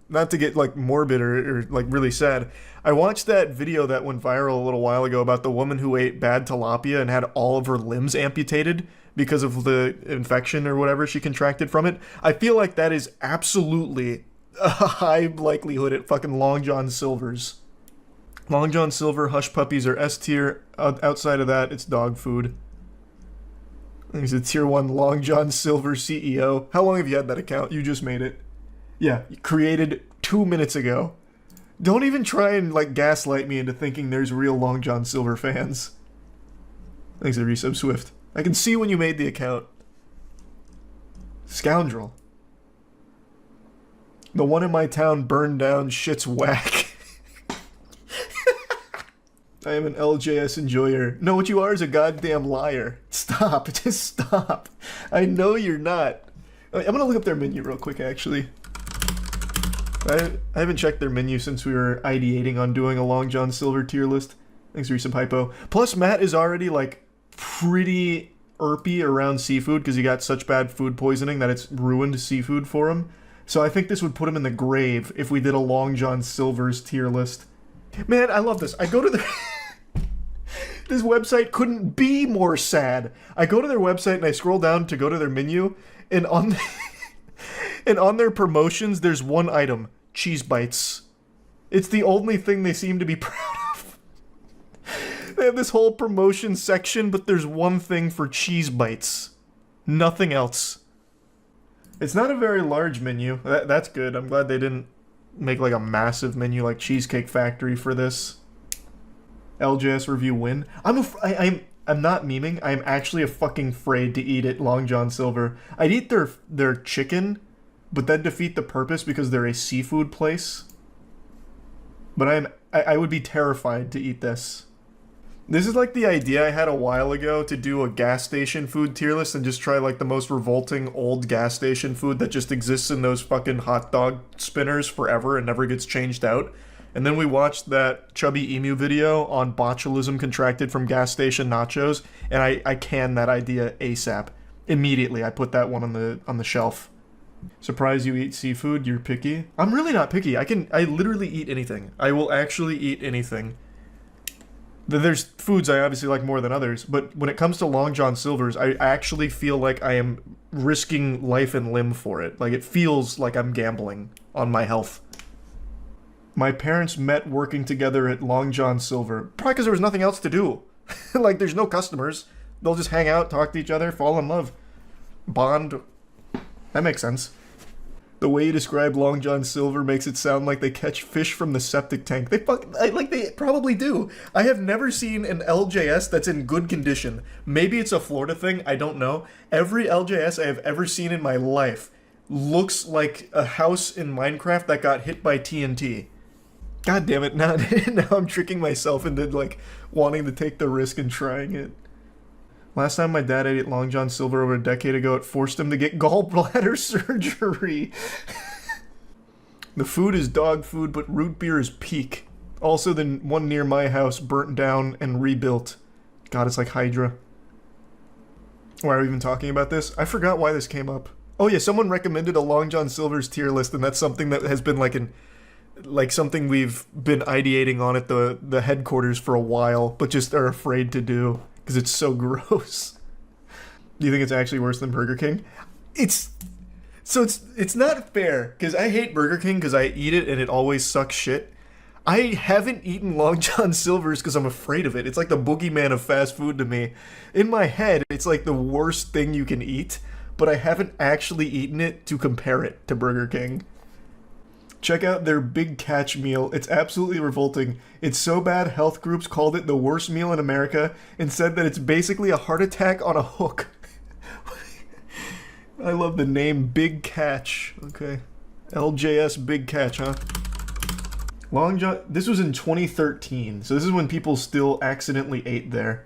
not to get like morbid or like really sad. I watched that video that went viral a little while ago about the woman who ate bad tilapia and had all of her limbs amputated because of the infection or whatever she contracted from it. I feel like that is absolutely a high likelihood at fucking Long John Silver's. Long John Silver hush puppies are S tier. Outside of that, it's dog food. He's a tier 1 Long John Silver CEO. How long have you had that account? You just made it. Yeah, created 2 minutes ago. Don't even try and like gaslight me into thinking there's real Long John Silver fans. Thanks, Resub Swift. I can see when you made the account. Scoundrel. The one in my town burned down, shit's whack. I am an LJS enjoyer. No, what you are is a goddamn liar. Stop. Just stop. I know you're not. I'm gonna look up their menu real quick, actually. I haven't checked their menu since we were ideating on doing a Long John Silver tier list. Thanks, Recent Hypo. Plus, Matt is already, like, pretty irpy around seafood because he got such bad food poisoning that it's ruined seafood for him. So I think this would put him in the grave if we did a Long John Silver's tier list. Man, I love this. I go to the... This website couldn't be more sad. I go to their website and I scroll down to go to their menu, and on and on their promotions, there's one item: cheese bites. It's the only thing they seem to be proud of. They have this whole promotion section, but there's one thing for cheese bites. Nothing else. It's not a very large menu. That's good. I'm glad they didn't make like a massive menu like Cheesecake Factory for this. LJS review win. I'm not memeing. I'm actually fucking afraid to eat at Long John Silver. I'd eat their chicken, but that'd defeat the purpose because they're a seafood place. But I would be terrified to eat this. This is like the idea I had a while ago to do a gas station food tier list and just try like the most revolting old gas station food that just exists in those fucking hot dog spinners forever and never gets changed out. And then we watched that Chubby Emu video on botulism contracted from gas station nachos, and I canned that idea ASAP. Immediately, I put that one on the shelf. Surprised you eat seafood? You're picky? I'm really not picky. I literally eat anything. I will actually eat anything. There's foods I obviously like more than others, but when it comes to Long John Silver's, I actually feel like I am risking life and limb for it. Like, it feels like I'm gambling on my health. My parents met working together at Long John Silver. Probably because there was nothing else to do. Like, there's no customers. They'll just hang out, talk to each other, fall in love. Bond. That makes sense. The way you describe Long John Silver makes it sound like they catch fish from the septic tank. They probably do. I have never seen an LJS that's in good condition. Maybe it's a Florida thing, I don't know. Every LJS I have ever seen in my life looks like a house in Minecraft that got hit by TNT. God damn it, now I'm tricking myself into, like, wanting to take the risk and trying it. Last time my dad ate Long John Silver over a decade ago, it forced him to get gallbladder surgery. The food is dog food, but root beer is peak. Also, the one near my house burnt down and rebuilt. God, it's like Hydra. Why are we even talking about this? I forgot why this came up. Oh yeah, someone recommended a Long John Silver's tier list, and that's something that has been like something we've been ideating on at the headquarters for a while, but just are afraid to do because it's so gross. Do you think it's actually worse than Burger King? It's not fair because I hate Burger King because I eat it and it always sucks shit. I haven't eaten Long John Silver's because I'm afraid of it. It's like the boogeyman of fast food to me. In my head, it's like the worst thing you can eat, but I haven't actually eaten it to compare it to Burger King. Check out their Big Catch meal. It's absolutely revolting. It's so bad health groups called it the worst meal in America and said that it's basically a heart attack on a hook. I love the name Big Catch. Okay. LJS Big Catch, huh? Long John... This was in 2013, so this is when people still accidentally ate there.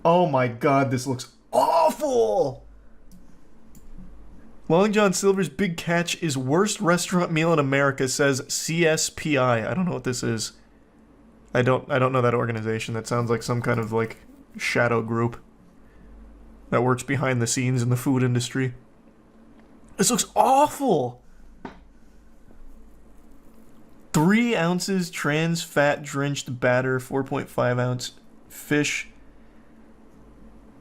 Oh my god, this looks awful! Long John Silver's Big Catch is worst restaurant meal in America, says CSPI. I don't know what this is. I don't know that organization. That sounds like some kind of, like, shadow group that works behind the scenes in the food industry. This looks awful! 3 ounces trans fat drenched batter, 4.5 ounce fish.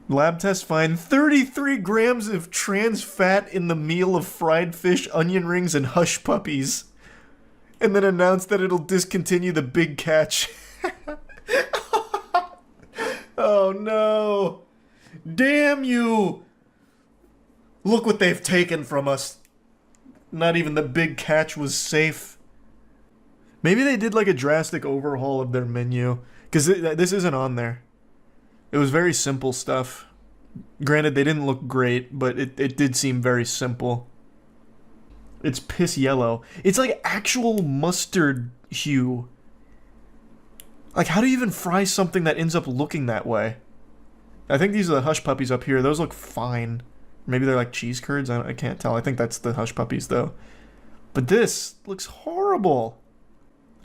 Lab test find 33 grams of trans fat in the meal of fried fish, onion rings, and hush puppies. And then announced that it'll discontinue the Big Catch. Oh no. Damn you! Look what they've taken from us. Not even the Big Catch was safe. Maybe they did like a drastic overhaul of their menu. Because this isn't on there. It was very simple stuff. Granted, they didn't look great, but it did seem very simple. It's piss yellow. It's like actual mustard hue. Like, how do you even fry something that ends up looking that way? I think these are the hush puppies up here. Those look fine. Maybe they're like cheese curds. I can't tell. I think that's the hush puppies, though. But this looks horrible.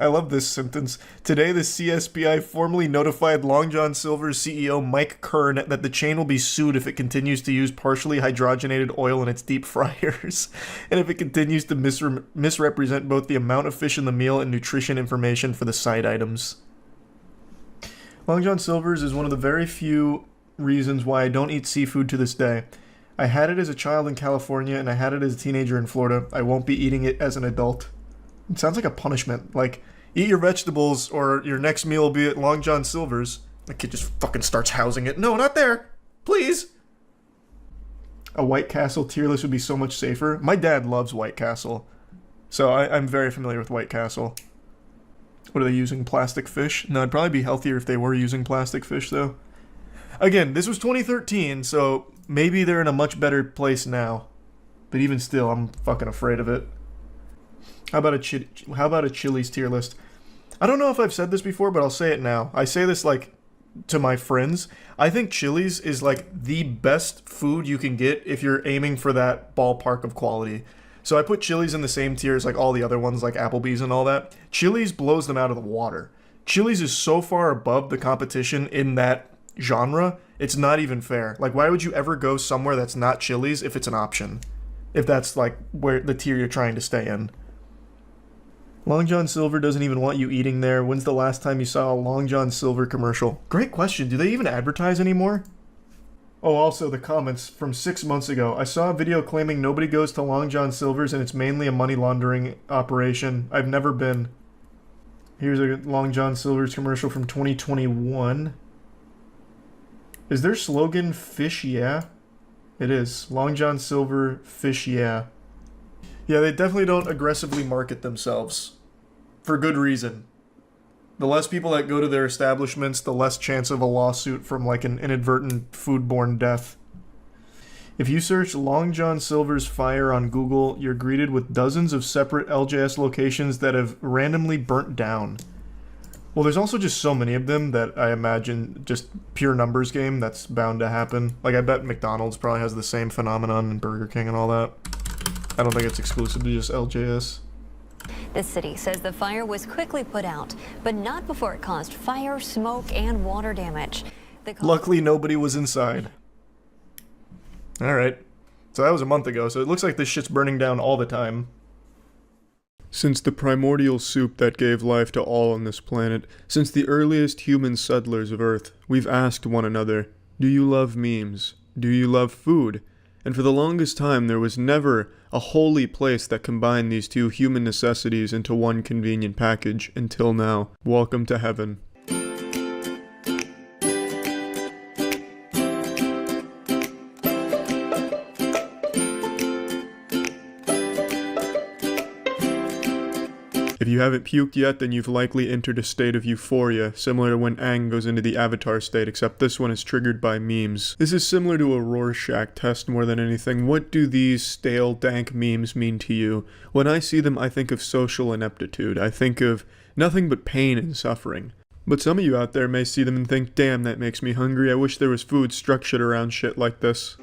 I love this sentence. Today, the CSBI formally notified Long John Silver's CEO Mike Kern that the chain will be sued if it continues to use partially hydrogenated oil in its deep fryers, and if it continues to misrepresent both the amount of fish in the meal and nutrition information for the side items. Long John Silver's is one of the very few reasons why I don't eat seafood to this day. I had it as a child in California, and I had it as a teenager in Florida. I won't be eating it as an adult. It sounds like a punishment. Like, eat your vegetables or your next meal will be at Long John Silver's. The kid just fucking starts housing it. No, not there! Please! A White Castle tier list would be so much safer. My dad loves White Castle. So I'm very familiar with White Castle. What are they using? Plastic fish? No, it'd probably be healthier if they were using plastic fish, though. Again, this was 2013, so maybe they're in a much better place now. But even still, I'm fucking afraid of it. How about a Chili's tier list? I don't know if I've said this before, but I'll say it now. I say this, like, to my friends. I think Chili's is, like, the best food you can get if you're aiming for that ballpark of quality. So I put Chili's in the same tier as, like, all the other ones, like Applebee's and all that. Chili's blows them out of the water. Chili's is so far above the competition in that genre, it's not even fair. Like, why would you ever go somewhere that's not Chili's if it's an option? If that's, like, where the tier you're trying to stay in. Long John Silver doesn't even want you eating there. When's the last time you saw a Long John Silver commercial? Great question. Do they even advertise anymore? Oh, also the comments from 6 months ago. I saw a video claiming nobody goes to Long John Silver's and it's mainly a money laundering operation. I've never been. Here's a Long John Silver's commercial from 2021. Is their slogan Fish Yeah? It is. Long John Silver, Fish Yeah. Yeah, they definitely don't aggressively market themselves. For good reason. The less people that go to their establishments, the less chance of a lawsuit from, like, an inadvertent foodborne death. If you search Long John Silver's fire on Google, you're greeted with dozens of separate LJS locations that have randomly burnt down. Well, there's also just so many of them that I imagine just pure numbers game, that's bound to happen. Like, I bet McDonald's probably has the same phenomenon and Burger King and all that. I don't think it's exclusive to just LJS. The city says the fire was quickly put out, but not before it caused fire, smoke, and water damage. Luckily, nobody was inside. Alright. So that was a month ago, so it looks like this shit's burning down all the time. Since the primordial soup that gave life to all on this planet, since the earliest human settlers of Earth, we've asked one another, do you love memes? Do you love food? And for the longest time, there was never a holy place that combined these two human necessities into one convenient package until now. Welcome to heaven. If you haven't puked yet, then you've likely entered a state of euphoria, similar to when Aang goes into the Avatar state, except this one is triggered by memes. This is similar to a Rorschach test more than anything. What do these stale, dank memes mean to you? When I see them, I think of social ineptitude. I think of nothing but pain and suffering. But some of you out there may see them and think, damn, that makes me hungry. I wish there was food structured around shit like this.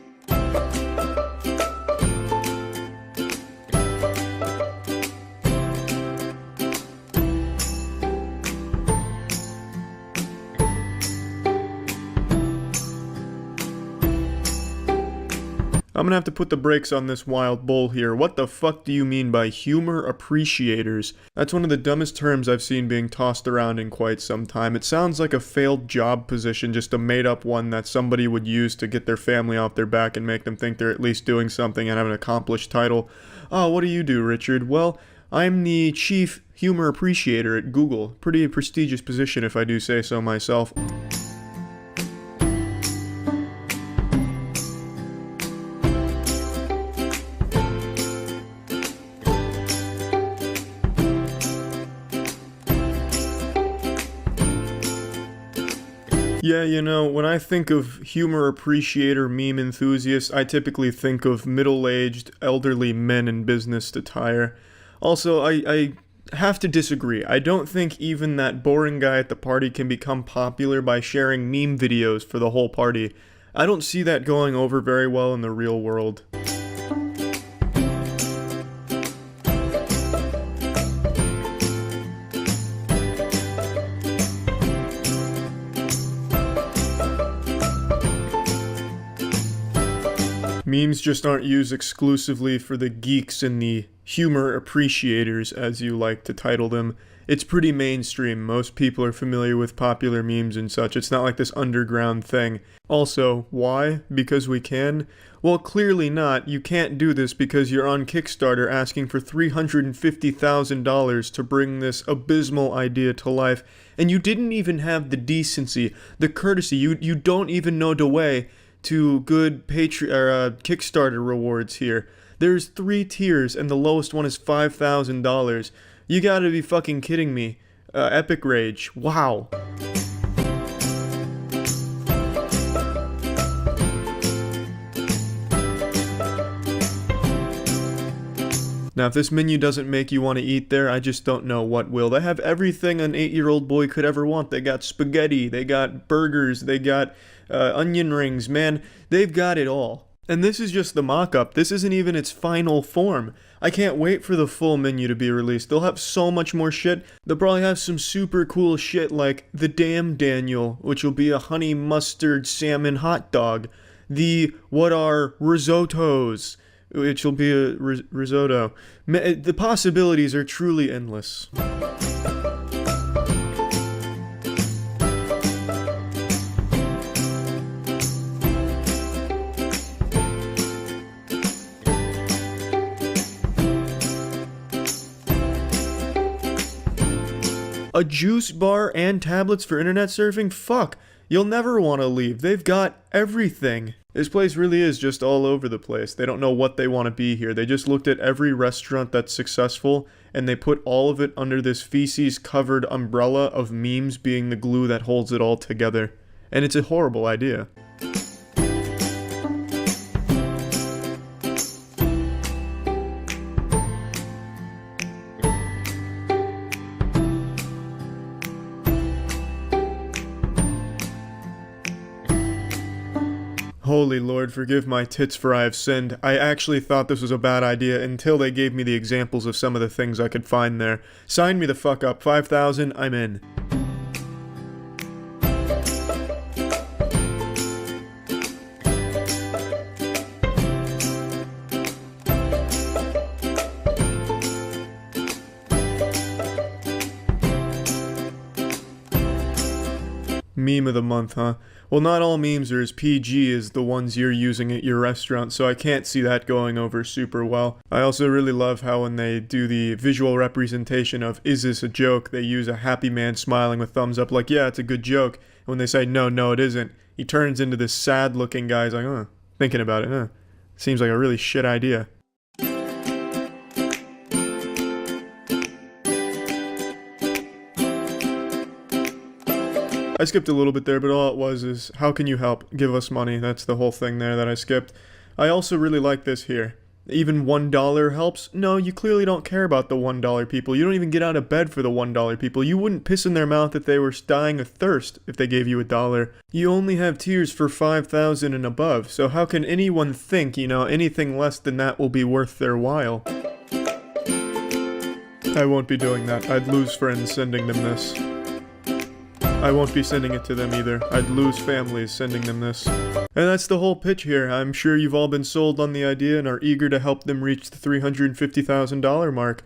I'm gonna have to put the brakes on this wild bull here. What the fuck do you mean by humor appreciators? That's one of the dumbest terms I've seen being tossed around in quite some time. It sounds like a failed job position, just a made-up one that somebody would use to get their family off their back and make them think they're at least doing something and have an accomplished title. Oh, what do you do, Richard? Well, I'm the chief humor appreciator at Google. Pretty prestigious position if I do say so myself. Yeah, you know, when I think of humor appreciator meme enthusiasts, I typically think of middle-aged, elderly men in business attire. Also, I have to disagree. I don't think even that boring guy at the party can become popular by sharing meme videos for the whole party. I don't see that going over very well in the real world. Memes just aren't used exclusively for the geeks and the humor appreciators, as you like to title them. It's pretty mainstream. Most people are familiar with popular memes and such. It's not like this underground thing. Also, why? Because we can? Well, clearly not. You can't do this because you're on Kickstarter asking for $350,000 to bring this abysmal idea to life, and you didn't even have the decency, the courtesy. You don't even know the way to good Kickstarter rewards here. There's 3 tiers and the lowest one is $5,000. You gotta be fucking kidding me. Epic Rage. Wow. Now, if this menu doesn't make you want to eat there, I just don't know what will. They have everything an 8-year-old boy could ever want. They got spaghetti, they got burgers, they got onion rings, man. They've got it all. And this is just the mock-up. This isn't even its final form. I can't wait for the full menu to be released. They'll have so much more shit. They'll probably have some super cool shit like the Damn Daniel, which will be a honey mustard salmon hot dog. The What Are Risottos, which will be a risotto. The possibilities are truly endless. A juice bar and tablets for internet surfing? Fuck, you'll never want to leave. They've got everything. This place really is just all over the place. They don't know what they want to be here. They just looked at every restaurant that's successful and they put all of it under this feces-covered umbrella of memes being the glue that holds it all together. And it's a horrible idea. Holy Lord, forgive my tits for I have sinned. I actually thought this was a bad idea until they gave me the examples of some of the things I could find there. Sign me the fuck up. 5,000, I'm in. Meme of the month, huh? Well, not all memes are as PG as the ones you're using at your restaurant, so I can't see that going over super well. I also really love how when they do the visual representation of is this a joke, they use a happy man smiling with thumbs up like, yeah, it's a good joke. And when they say, no, it isn't, he turns into this sad looking guy. He's like, thinking about it, seems like a really shit idea. I skipped a little bit there, but all it was is, how can you help? Give us money. That's the whole thing there that I skipped. I also really like this here. Even $1 helps? No, you clearly don't care about the $1 people. You don't even get out of bed for the $1 people. You wouldn't piss in their mouth if they were dying of thirst if they gave you $1. You only have tears for 5,000 and above, so how can anyone think, anything less than that will be worth their while? I won't be doing that. I'd lose friends sending them this. I won't be sending it to them either. I'd lose families sending them this. And that's the whole pitch here. I'm sure you've all been sold on the idea and are eager to help them reach the $350,000 mark.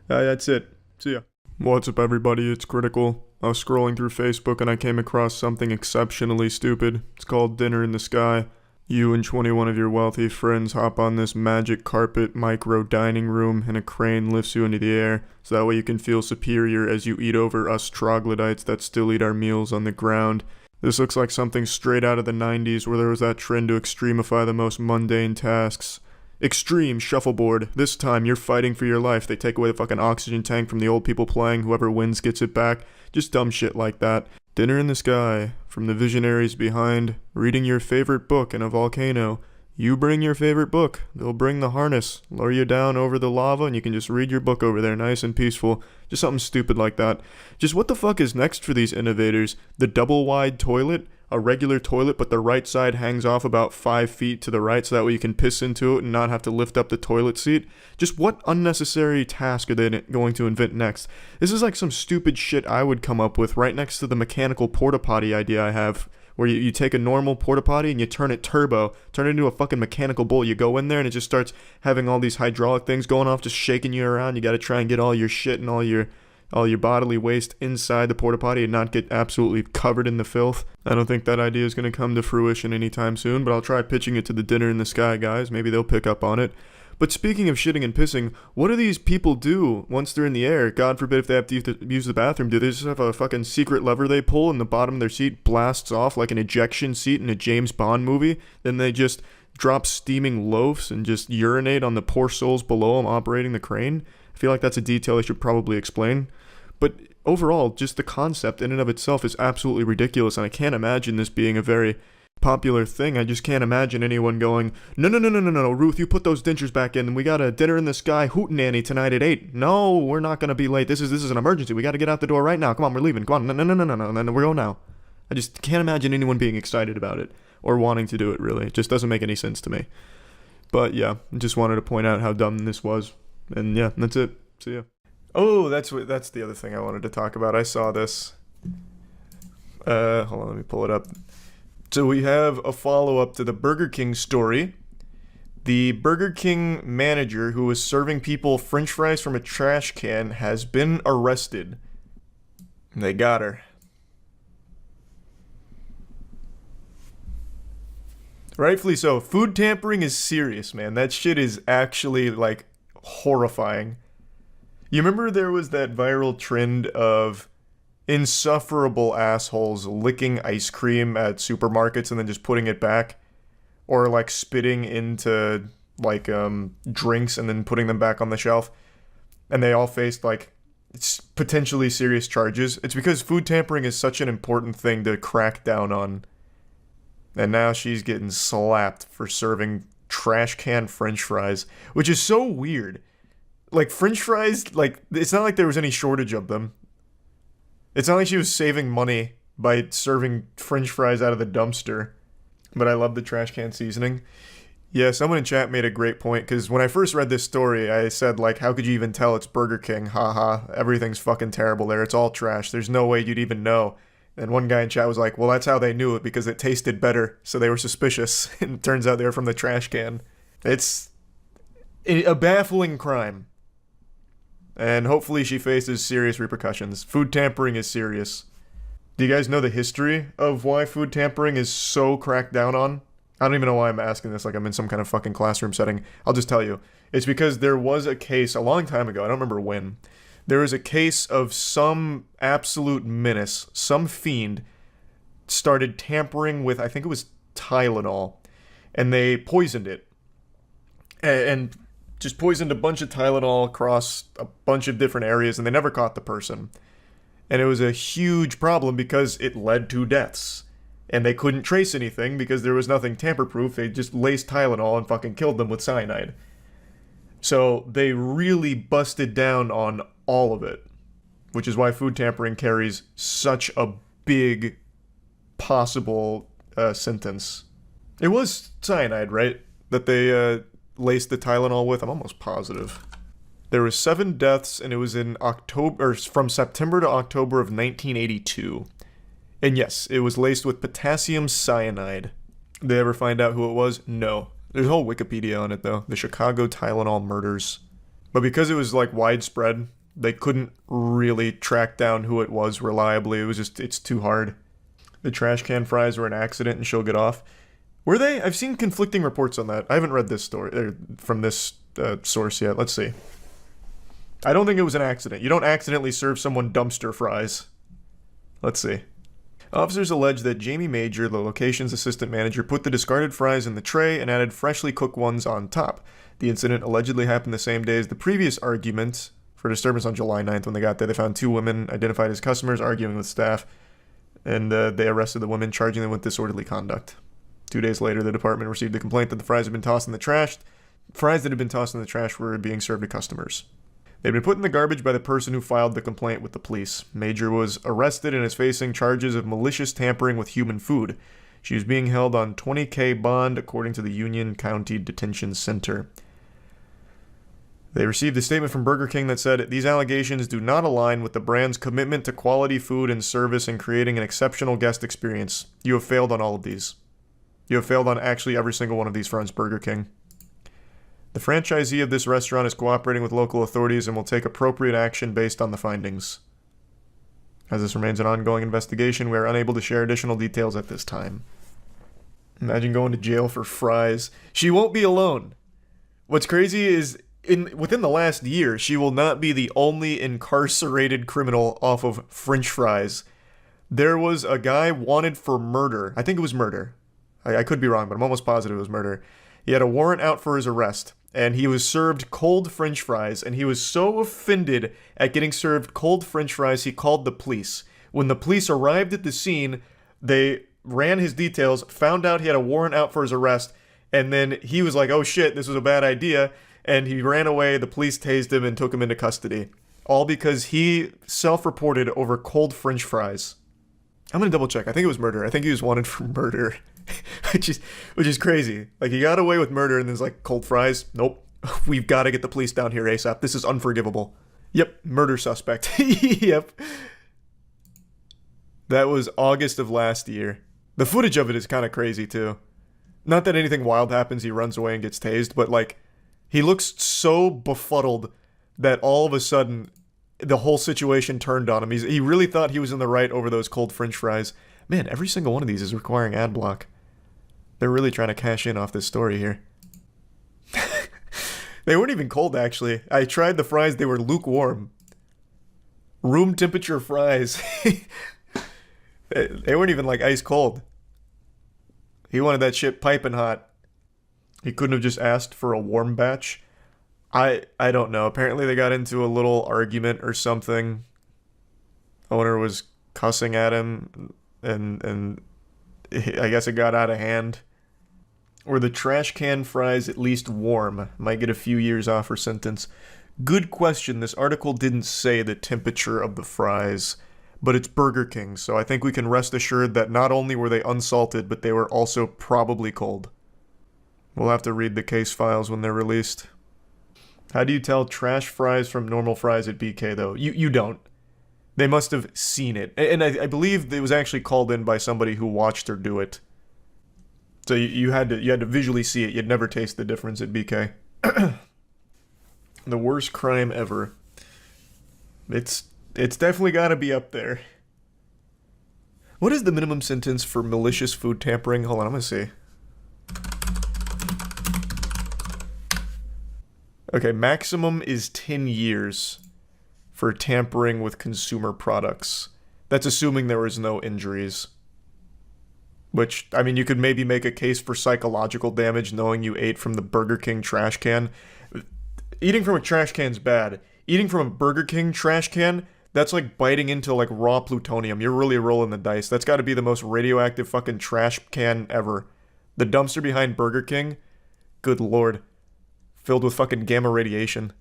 That's it. See ya. What's up, everybody? It's Critical. I was scrolling through Facebook and I came across something exceptionally stupid. It's called Dinner in the Sky. You and 21 of your wealthy friends hop on this magic carpet micro dining room and a crane lifts you into the air, so that way you can feel superior as you eat over us troglodytes that still eat our meals on the ground. This looks like something straight out of the 90s where there was that trend to extremify the most mundane tasks. Extreme shuffleboard. This time you're fighting for your life. They take away the fucking oxygen tank from the old people playing. Whoever wins gets it back. Just dumb shit like that. Dinner in the Sky. From the visionaries behind reading your favorite book in a volcano. You bring your favorite book. They'll bring the harness. Lower you down over the lava and you can just read your book over there nice and peaceful. Just something stupid like that. Just what the fuck is next for these innovators? The double wide toilet? A regular toilet, but the right side hangs off about 5 feet to the right so that way you can piss into it and not have to lift up the toilet seat. Just what unnecessary task are they going to invent next? This is like some stupid shit I would come up with right next to the mechanical porta potty idea I have, where you take a normal porta potty and you turn it turbo, turn it into a fucking mechanical bull. You go in there and it just starts having all these hydraulic things going off, just shaking you around. You gotta try and get all your shit and all your bodily waste inside the porta potty and not get absolutely covered in the filth. I don't think that idea is going to come to fruition anytime soon, but I'll try pitching it to the Dinner in the Sky guys. Maybe they'll pick up on it. But speaking of shitting and pissing, what do these people do once they're in the air? God forbid if they have to use the bathroom. Do they just have a fucking secret lever they pull and the bottom of their seat blasts off like an ejection seat in a James Bond movie? Then they just drop steaming loaves and just urinate on the poor souls below them operating the crane? I feel like that's a detail I should probably explain. But overall, just the concept in and of itself is absolutely ridiculous, and I can't imagine this being a very popular thing. I just can't imagine anyone going, no, Ruth, you put those dentures back in, and we got a Dinner in the Sky hootenanny tonight at 8. No, we're not going to be late. This is an emergency. We got to get out the door right now. Come on, we're leaving. Come on, no, we're going now. I just can't imagine anyone being excited about it, or wanting to do it, really. It just doesn't make any sense to me. But yeah, just wanted to point out how dumb this was. And yeah, that's it. See ya. Oh, that's the other thing I wanted to talk about. I saw this. Hold on, let me pull it up. So we have a follow-up to the Burger King story. The Burger King manager who was serving people French fries from a trash can has been arrested. They got her. Rightfully so. Food tampering is serious, man. That shit is actually, like, horrifying. You remember there was that viral trend of insufferable assholes licking ice cream at supermarkets and then just putting it back? Or like spitting into like drinks and then putting them back on the shelf? And they all faced like potentially serious charges. It's because food tampering is such an important thing to crack down on. And now she's getting slapped for serving trash can French fries, which is so weird. Like, French fries, like, it's not like there was any shortage of them. It's not like she was saving money by serving French fries out of the dumpster. but I love the trash can seasoning. Yeah, someone in chat made a great point, because when I first read this story, I said, like, how could you even tell it's Burger King? Haha, everything's fucking terrible there. It's all trash. There's no way you'd even know. And one guy in chat was like, well, that's how they knew it, because it tasted better, so they were suspicious. And it turns out they were from the trash can. It's a baffling crime. And hopefully she faces serious repercussions. Food tampering is serious. Do you guys know the history of why food tampering is so cracked down on? I don't even know why I'm asking this like I'm in some kind of fucking classroom setting. I'll just tell you. It's because there was a case a long time ago, I don't remember when. There was a case of some absolute menace, some fiend, started tampering with, I think it was Tylenol, and they poisoned it. And just poisoned a bunch of Tylenol across a bunch of different areas, and they never caught the person. And it was a huge problem because it led to deaths. And they couldn't trace anything because there was nothing tamper-proof. They just laced Tylenol and fucking killed them with cyanide. So they really busted down on all of it. Which is why food tampering carries such a big possible sentence. It was cyanide, right? That they laced the Tylenol with? I'm almost positive. There were 7 deaths, and it was in October, or from September to October of 1982. And yes, it was laced with potassium cyanide. Did they ever find out who it was? No. There's a whole Wikipedia on it, though. The Chicago Tylenol murders. But because it was, like, widespread, they couldn't really track down who it was reliably. It was just, it's too hard. The trash can fries were an accident and she'll get off. Were they? I've seen conflicting reports on that. I haven't read this story from this source yet. Let's see. I don't think it was an accident. You don't accidentally serve someone dumpster fries. Let's see. Officers allege that Jamie Major, the location's assistant manager, put the discarded fries in the tray and added freshly cooked ones on top. The incident allegedly happened the same day as the previous argument for disturbance on July 9th. When they got there, they found 2 women identified as customers arguing with staff, and they arrested the women, charging them with disorderly conduct. 2 days later, the department received a complaint that the fries had been tossed in the trash. Fries that had been tossed in the trash were being served to customers. They'd been put in the garbage by the person who filed the complaint with the police. Major was arrested and is facing charges of malicious tampering with human food. She was being held on $20,000 bond, according to the Union County Detention Center. They received a statement from Burger King that said, "These allegations do not align with the brand's commitment to quality food and service and creating an exceptional guest experience. You have failed on all of these. You have failed on actually every single one of these fronts, Burger King. The franchisee of this restaurant is cooperating with local authorities and will take appropriate action based on the findings. As this remains an ongoing investigation, we are unable to share additional details at this time." Imagine going to jail for fries. She won't be alone. What's crazy is, within the last year, she will not be the only incarcerated criminal off of French fries. There was a guy wanted for murder. I think it was murder. I could be wrong, but I'm almost positive it was murder. He had a warrant out for his arrest, and he was served cold French fries, and he was so offended at getting served cold French fries, he called the police. When the police arrived at the scene, they ran his details, found out he had a warrant out for his arrest, and then he was like, oh shit, this was a bad idea, and he ran away. The police tased him and took him into custody. All because he self-reported over cold French fries. I'm gonna double check. I think it was murder. I think he was wanted for murder. which is crazy. Like, he got away with murder and then it's like, cold fries? Nope. We've got to get the police down here ASAP. This is unforgivable. Yep, murder suspect. Yep. That was August of last year. The footage of it is kind of crazy too. Not that anything wild happens, he runs away and gets tased, but like, he looks so befuddled that all of a sudden the whole situation turned on him. He really thought he was in the right over those cold French fries. Man, every single one of these is requiring ad block. They're really trying to cash in off this story here. They weren't even cold, actually. I tried the fries, they were lukewarm. Room temperature fries. They weren't even like ice cold. He wanted that shit piping hot. He couldn't have just asked for a warm batch. I don't know. Apparently they got into a little argument or something. Owner was cussing at him, and I guess it got out of hand. Or the trash can fries at least warm. Might get a few years off her sentence. Good question. This article didn't say the temperature of the fries. but it's Burger King, so I think we can rest assured that not only were they unsalted, but they were also probably cold. We'll have to read the case files when they're released. How do you tell trash fries from normal fries at BK, though? You don't. They must have seen it. And I believe it was actually called in by somebody who watched her do it. So you had to visually see it. You'd never taste the difference at BK. The worst crime ever. It's definitely got to be up there. What is the minimum sentence for malicious food tampering? Hold on, I'm going to see. Okay, maximum is 10 years for tampering with consumer products. That's assuming there was no injuries. Which, I mean, you could maybe make a case for psychological damage knowing you ate from the Burger King trash can. Eating from a trash can's bad. Eating from a Burger King trash can, that's like biting into like raw plutonium. You're really rolling the dice. That's got to be the most radioactive fucking trash can ever. The dumpster behind Burger King, good lord. Filled with fucking gamma radiation.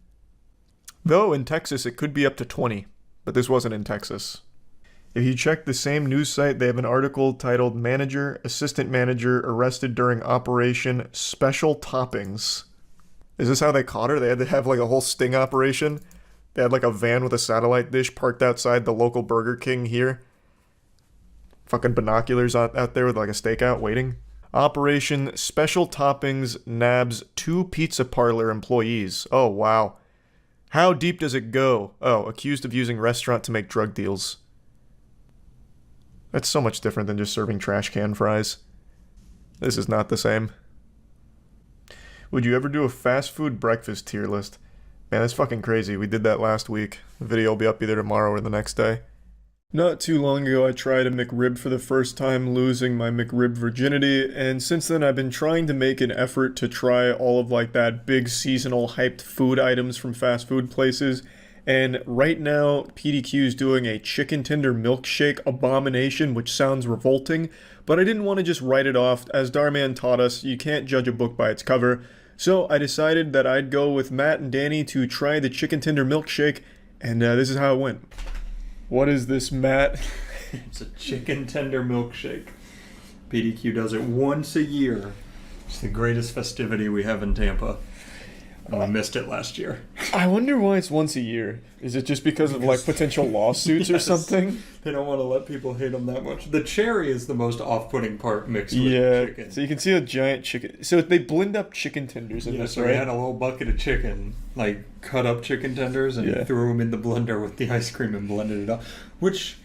Though in Texas it could be up to 20, but this wasn't in Texas. If you check the same news site, they have an article titled Manager, Assistant Manager Arrested During Operation Special Toppings. Is this how they caught her? They had to have like a whole sting operation? They had like a van with a satellite dish parked outside the local Burger King here. Fucking binoculars out there with like a stakeout waiting. Operation Special Toppings nabs 2 pizza parlor employees. Oh, wow. How deep does it go? Oh, accused of using restaurant to make drug deals. That's so much different than just serving trash can fries. This is not the same. Would you ever do a fast food breakfast tier list? Man, that's fucking crazy. We did that last week. The video will be up either tomorrow or the next day. Not too long ago, I tried a McRib for the first time, losing my McRib virginity, and since then I've been trying to make an effort to try all of like that big seasonal hyped food items from fast food places, and right now PDQ is doing a chicken tender milkshake abomination, which sounds revolting, but I didn't want to just write it off. As Darman taught us, you can't judge a book by its cover, so I decided that I'd go with Matt and Danny to try the chicken tender milkshake, and this is how it went. What is this, Matt? It's a chicken tender milkshake. PDQ does it once a year. It's the greatest festivity we have in Tampa. And we missed it last year. I wonder why it's once a year. Is it just because of like potential lawsuits or something? They don't want to let people hate them that much. The cherry is the most off-putting part mixed with chicken. So you can see a giant chicken. So they blend up chicken tenders in this, so right? They had a little bucket of chicken, like cut up chicken tenders, and threw them in the blender with the ice cream and blended it up. Which,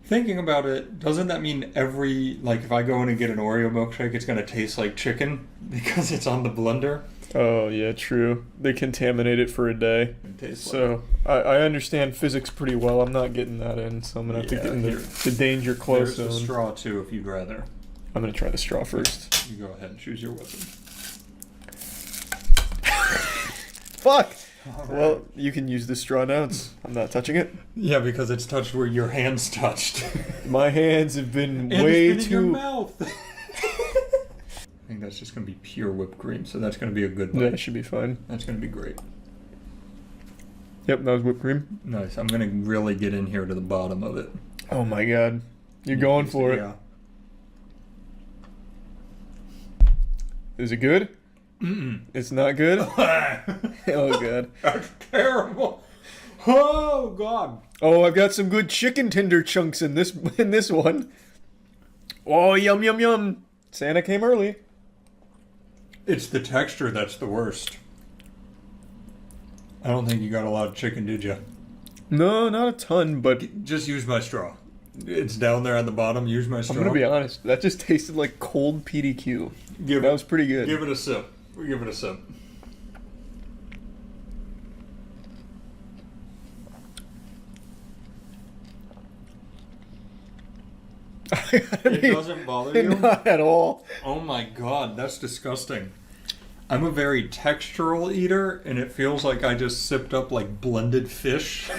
thinking about it, doesn't that mean like if I go in and get an Oreo milkshake, it's going to taste like chicken because it's on the blender? Oh, yeah, true. They contaminate it for a day. So, I understand physics pretty well. I'm not getting that in, so I'm going to have to get in the danger close zone. There's the straw, too, if you'd rather. I'm going to try the straw first. You go ahead and choose your weapon. Fuck! Right. Well, you can use the straw now. I'm not touching it. Yeah, because it's touched where your hands touched. My hands have been way it's been in too... your mouth. I think that's just going to be pure whipped cream, so that's going to be a good bite. Yeah, it should be fine. That's going to be great. Yep, that was whipped cream. Nice. I'm going to really get in here to the bottom of it. Oh my god. You're going for it. Yeah. Is it good? Mm-mm. It's not good? Oh god. That's terrible. Oh god. Oh, I've got some good chicken tender chunks in this one. Oh, yum yum yum. Santa came early. It's the texture that's the worst. I don't think you got a lot of chicken, did you? No, not a ton, but... Just use my straw. It's down there at the bottom. Use my straw. I'm going to be honest. That just tasted like cold PDQ. That was pretty good. Give it a sip. Give it a sip. It doesn't bother you? Not at all. Oh my god, that's disgusting. I'm a very textural eater, and it feels like I just sipped up like blended fish.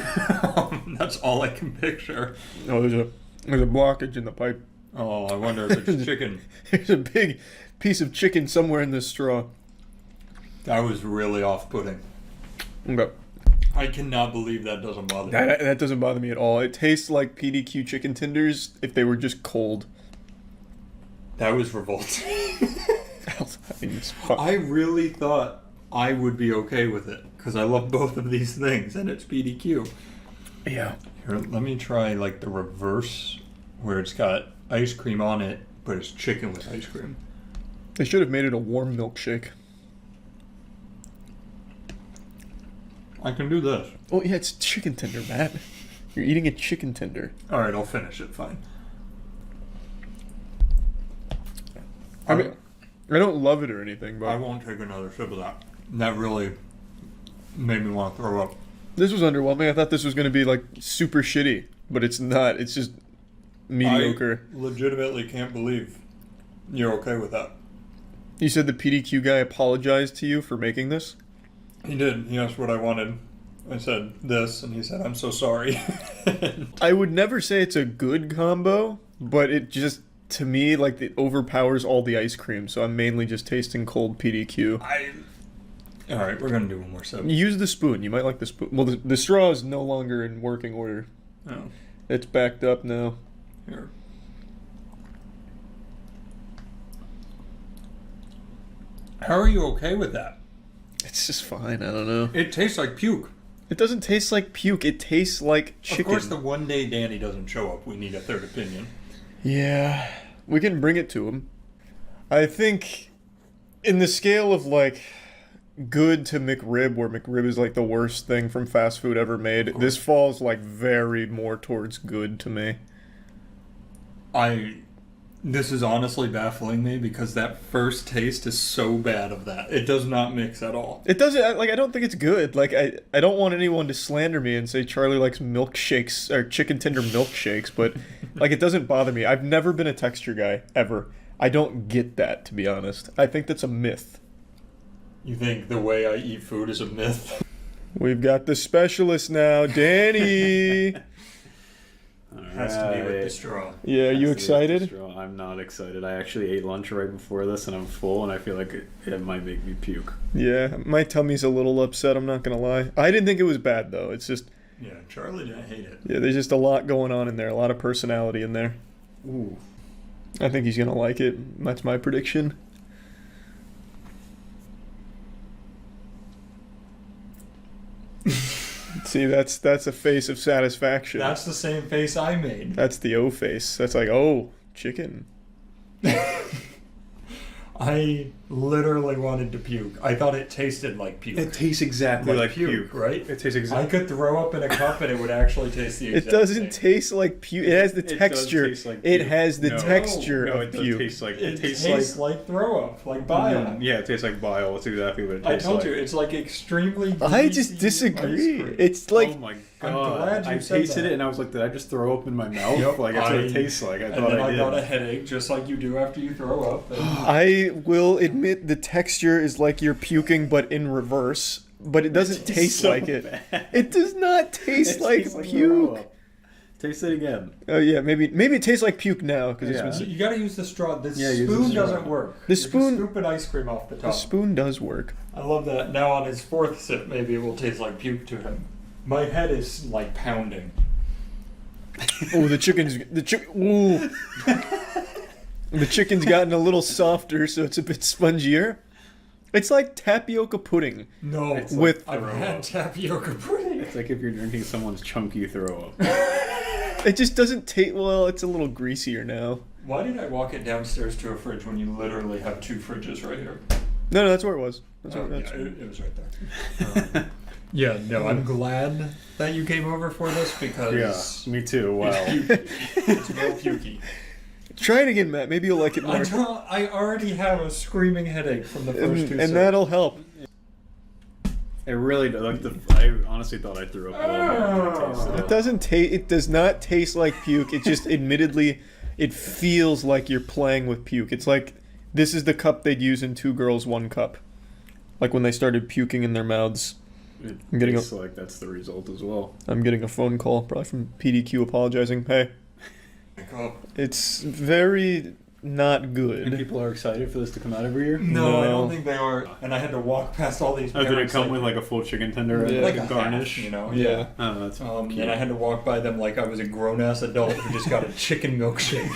That's all I can picture. Oh, there's a blockage in the pipe. Oh, I wonder if it's chicken. There's a big piece of chicken somewhere in this straw. That was really off-putting. Okay. I cannot believe that doesn't bother me. That doesn't bother me at all. It tastes like PDQ chicken tenders if they were just cold. That was revolting. It's fun. I really thought I would be okay with it because I love both of these things, and it's PDQ. Yeah. Here, let me try like the reverse, where it's got ice cream on it, but it's chicken with ice cream. They should have made it a warm milkshake. I can do this. Oh yeah, it's chicken tender, Matt. You're eating a chicken tender. All right, I'll finish it. Fine. I mean, I don't love it or anything, but I won't take another sip of that. That really made me want to throw up. This was underwhelming. I thought this was going to be like super shitty, but it's not. It's just mediocre. I legitimately can't believe you're okay with that. You said the PDQ guy apologized to you for making this? He did. He asked what I wanted. I said this, and he said, "I'm so sorry." I would never say it's a good combo, but it just, to me, like, it overpowers all the ice cream, so I'm mainly just tasting cold PDQ. All right, we're going to do one more sip. Use the spoon. You might like the spoon. Well, the straw is no longer in working order. Oh. It's backed up now. Here. How are you okay with that? It's just fine. I don't know. It tastes like puke. It doesn't taste like puke. It tastes like chicken. Of course, the one day Danny doesn't show up, we need a third opinion. Yeah, we can bring it to him. I think in the scale of like good to McRib, where McRib is like the worst thing from fast food ever made, this falls like very more towards good to me. This is honestly baffling me because that first taste is so bad of that. It does not mix at all. It doesn't, like, I don't think it's good. Like, I don't want anyone to slander me and say Charlie likes milkshakes or chicken tender milkshakes, but like, it doesn't bother me. I've never been a texture guy, ever. I don't get that, to be honest. I think that's a myth. You think the way I eat food is a myth? We've got the specialist now, Danny. Has to be with the straw. Yeah, are you excited? I'm not excited. I actually ate lunch right before this, and I'm full, and I feel like it might make me puke. Yeah, my tummy's a little upset, I'm not gonna lie. I didn't think it was bad, though. It's just... Yeah, Charlie didn't hate it. Yeah, there's just a lot going on in there. A lot of personality in there. Ooh. I think he's gonna like it. That's my prediction. See, that's a face of satisfaction. That's the same face I made. That's the O face. That's like, oh, chicken. I literally wanted to puke. I thought it tasted like puke. It tastes exactly like puke, right? It tastes exactly. I could throw up in a cup and it would actually taste the exact It doesn't same. taste like puke. It has the texture. Does taste like it puke. has the texture no, of it does puke. taste like It tastes like throw up, like bile. Yeah, it tastes like bile. That's exactly what it I tastes like. told you, it's like extremely. I just greasy disagree. ice cream. It's like, oh my god! I'm glad you I said tasted that. it and I was like, did I just throw up in my mouth? Yep, Like that's what it tastes like. I and thought then I did. got a headache, just like you do after you throw up. And I will admit the texture is like you're puking, but in reverse. But it doesn't taste so like it. bad. It does not taste It like tastes like puke. throw up. Taste it again. Oh yeah, maybe it tastes like puke now because Yeah. it's been. you gotta use the straw. The Yeah, use the spoon straw. doesn't work. The You're just spoon- scooping ice cream off the The top. spoon does work. I love that. Now on his fourth sip, maybe it will taste like puke to him. My head is like pounding. Oh, the chicken's Ooh. The chicken's gotten a little softer, so it's a bit spongier. It's like tapioca pudding. No, It's with I've had tapioca pudding. It's like if you're drinking someone's chunky throw up. it just doesn't taste well. It's a little greasier now. Why did I walk it downstairs to a fridge when you literally have two fridges right here? No, that's where it was. That's Oh, where, yeah, it was right there. Yeah, no, I'm glad that you came over for this because Me too. Wow. it's real pukey. Try it again, Matt. Maybe you'll like it more. I already have a screaming headache from the first two and sips. that'll help. It really like I honestly thought I threw up a little bit when I tasted It it. doesn't taste. It does not taste like puke. It just, admittedly, it feels like you're playing with puke. It's like this is the cup they'd use in Two Girls, One Cup, like when they started puking in their mouths. It I'm getting tastes like that's the result as well. I'm getting a phone call, probably from PDQ, apologizing. Hey, it's very not And good. people are excited for this to come out every year? No, I don't think they are. And I had to walk past all these. Oh, did it parents, come with like a full chicken tender and like a garnish? half, you know? Yeah. Oh, that's cute. And I had to walk by them like I was a grown-ass adult who just got a chicken milkshake.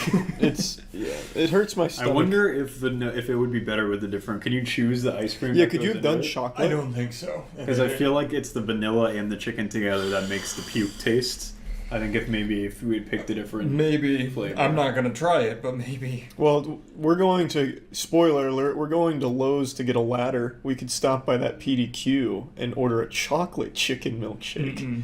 It hurts my I stomach. wonder if it would be better with the different. Can you choose the ice cream? Yeah, that could you goes have done into it? chocolate? I don't think so. Because I feel like it's the vanilla and the chicken together that makes the puke taste. I think if we had picked a different flavor. I'm not gonna try it, but maybe. Well, we're going to, spoiler alert, we're going to Lowe's to get a ladder. We could stop by that PDQ and order a chocolate chicken milkshake.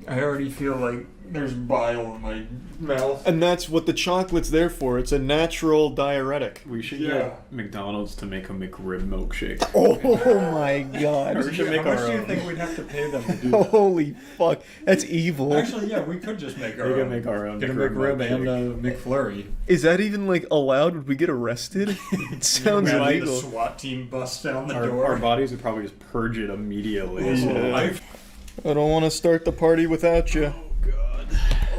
I already feel like there's bile in my mouth. And that's what the chocolate's there for. It's a natural diuretic. We should get McDonald's to make a McRib milkshake. Oh my god. Or we should make How much our do you own. think we'd have to pay them to do that? Holy fuck. That's evil. Actually, yeah, we could just make our We own. could make our own Get a McRib McRib and a McFlurry. Is that even like allowed? Would we get arrested? It sounds Imagine illegal. the SWAT team busts down the Our door. bodies would probably just purge it immediately. Yeah. I don't want to start the party without you.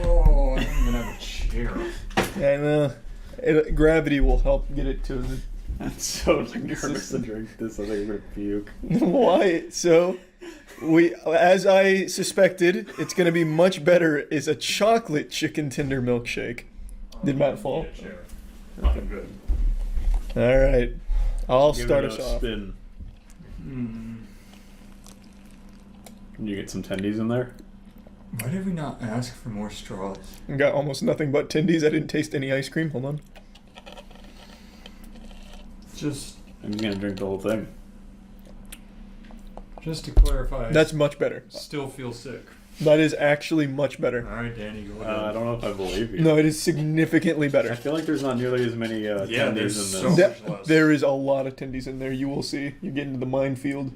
Oh, I don't even have a chair. I know. Gravity will help get it to the... I'm so nervous to drink this. I think I'm gonna puke. Why? So, as I suspected, it's going to be much better is a chocolate chicken tender milkshake. Did Matt fall? I'm good. All right. I'll Give start it us a off. spin. Can you get some tendies in there? Why did we not ask for more straws? Got almost nothing but tendies. I didn't taste any ice cream. Hold on. I'm just gonna drink the whole thing. Just to clarify. That's much better. Still feel sick. That is actually much better. All right, Danny, go ahead. I don't know if I believe you. No, it is significantly I better. feel like there's not nearly as many tendies there's in so this. much less. There is a lot of tendies in there. You will see. You get into the minefield.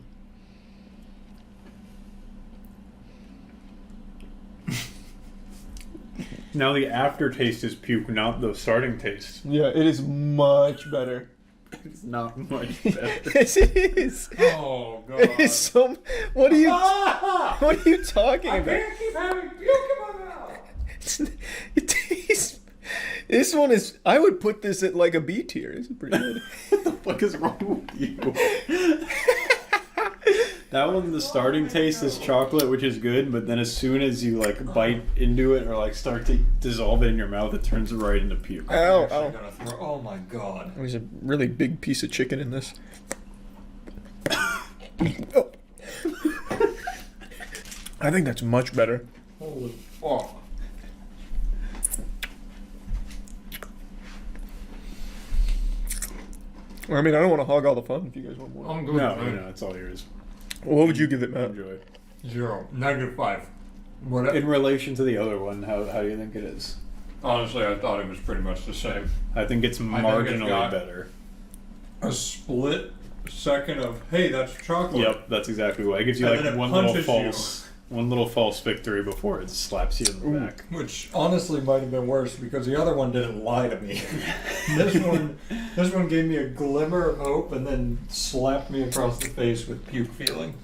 Now the aftertaste is puke, not the starting taste. Yeah, it is much better. It's not much better. Yes, it is. Oh god. It is so. What are you? What are you talking about? can't keep having puke in my mouth. It tastes. This one is. I would put this at like a B tier. This is pretty good. What the fuck is wrong with you? That one, the starting taste is chocolate, which is good, but then as soon as you like bite into it or like start to dissolve it in your mouth, it turns right into puke. Ow! Actually Ow! gonna throw, oh my god. There's a really big piece of chicken in this. Oh. I think that's much better. Holy fuck. I mean, I don't want to hog all the fun if you guys want more. I'm good. No, it's all yours. What would you give it, Matt? Enjoy. 0. -5. What? In relation to the other one, how do you think it is? Honestly, I thought it was pretty much the same. I think it's marginally got- better. A split second of, hey, that's chocolate. Yep, that's exactly what it gives you. And Like then it one punches little false victory before it slaps you in the back. Which honestly might have been worse because the other one didn't lie to me. this one gave me a glimmer of hope and then slapped me across the face with puke feeling.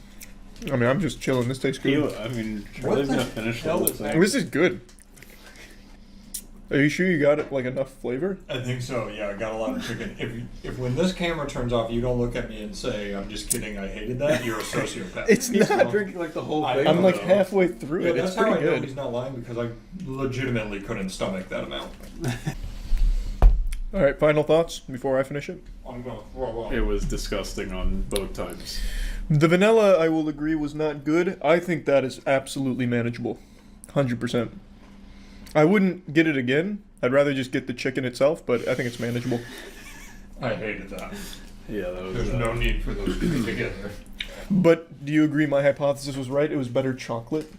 I mean, I'm just chilling. This tastes good. I mean, What Charlie's the gonna finish the hell whole is that? thing. This is good. Are you sure you got it like enough flavor? I think so. Yeah, I got a lot of chicken. If when this camera turns off, you don't look at me and say, "I'm just kidding. I hated that." You're a sociopath. It's He's not. not drinking like the whole I thing. know. I'm like though. halfway through Yeah, it. It's that's how I pretty know good. he's not lying because I legitimately couldn't stomach that amount. All right, final thoughts before I finish it. I'm gonna throw up. It was disgusting on both times. The vanilla, I will agree, was not good. I think that is absolutely manageable. 100%. I wouldn't get it again. I'd rather just get the chicken itself, but I think it's manageable. I hated that. Yeah, that was. There's no need for those two together. But do you agree my hypothesis was right? It was better chocolate?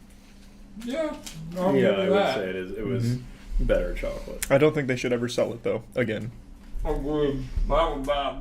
Yeah, I'll Yeah, give I you would that. say it was better chocolate. I don't think they should ever sell it, though, again. Agreed. That was bad.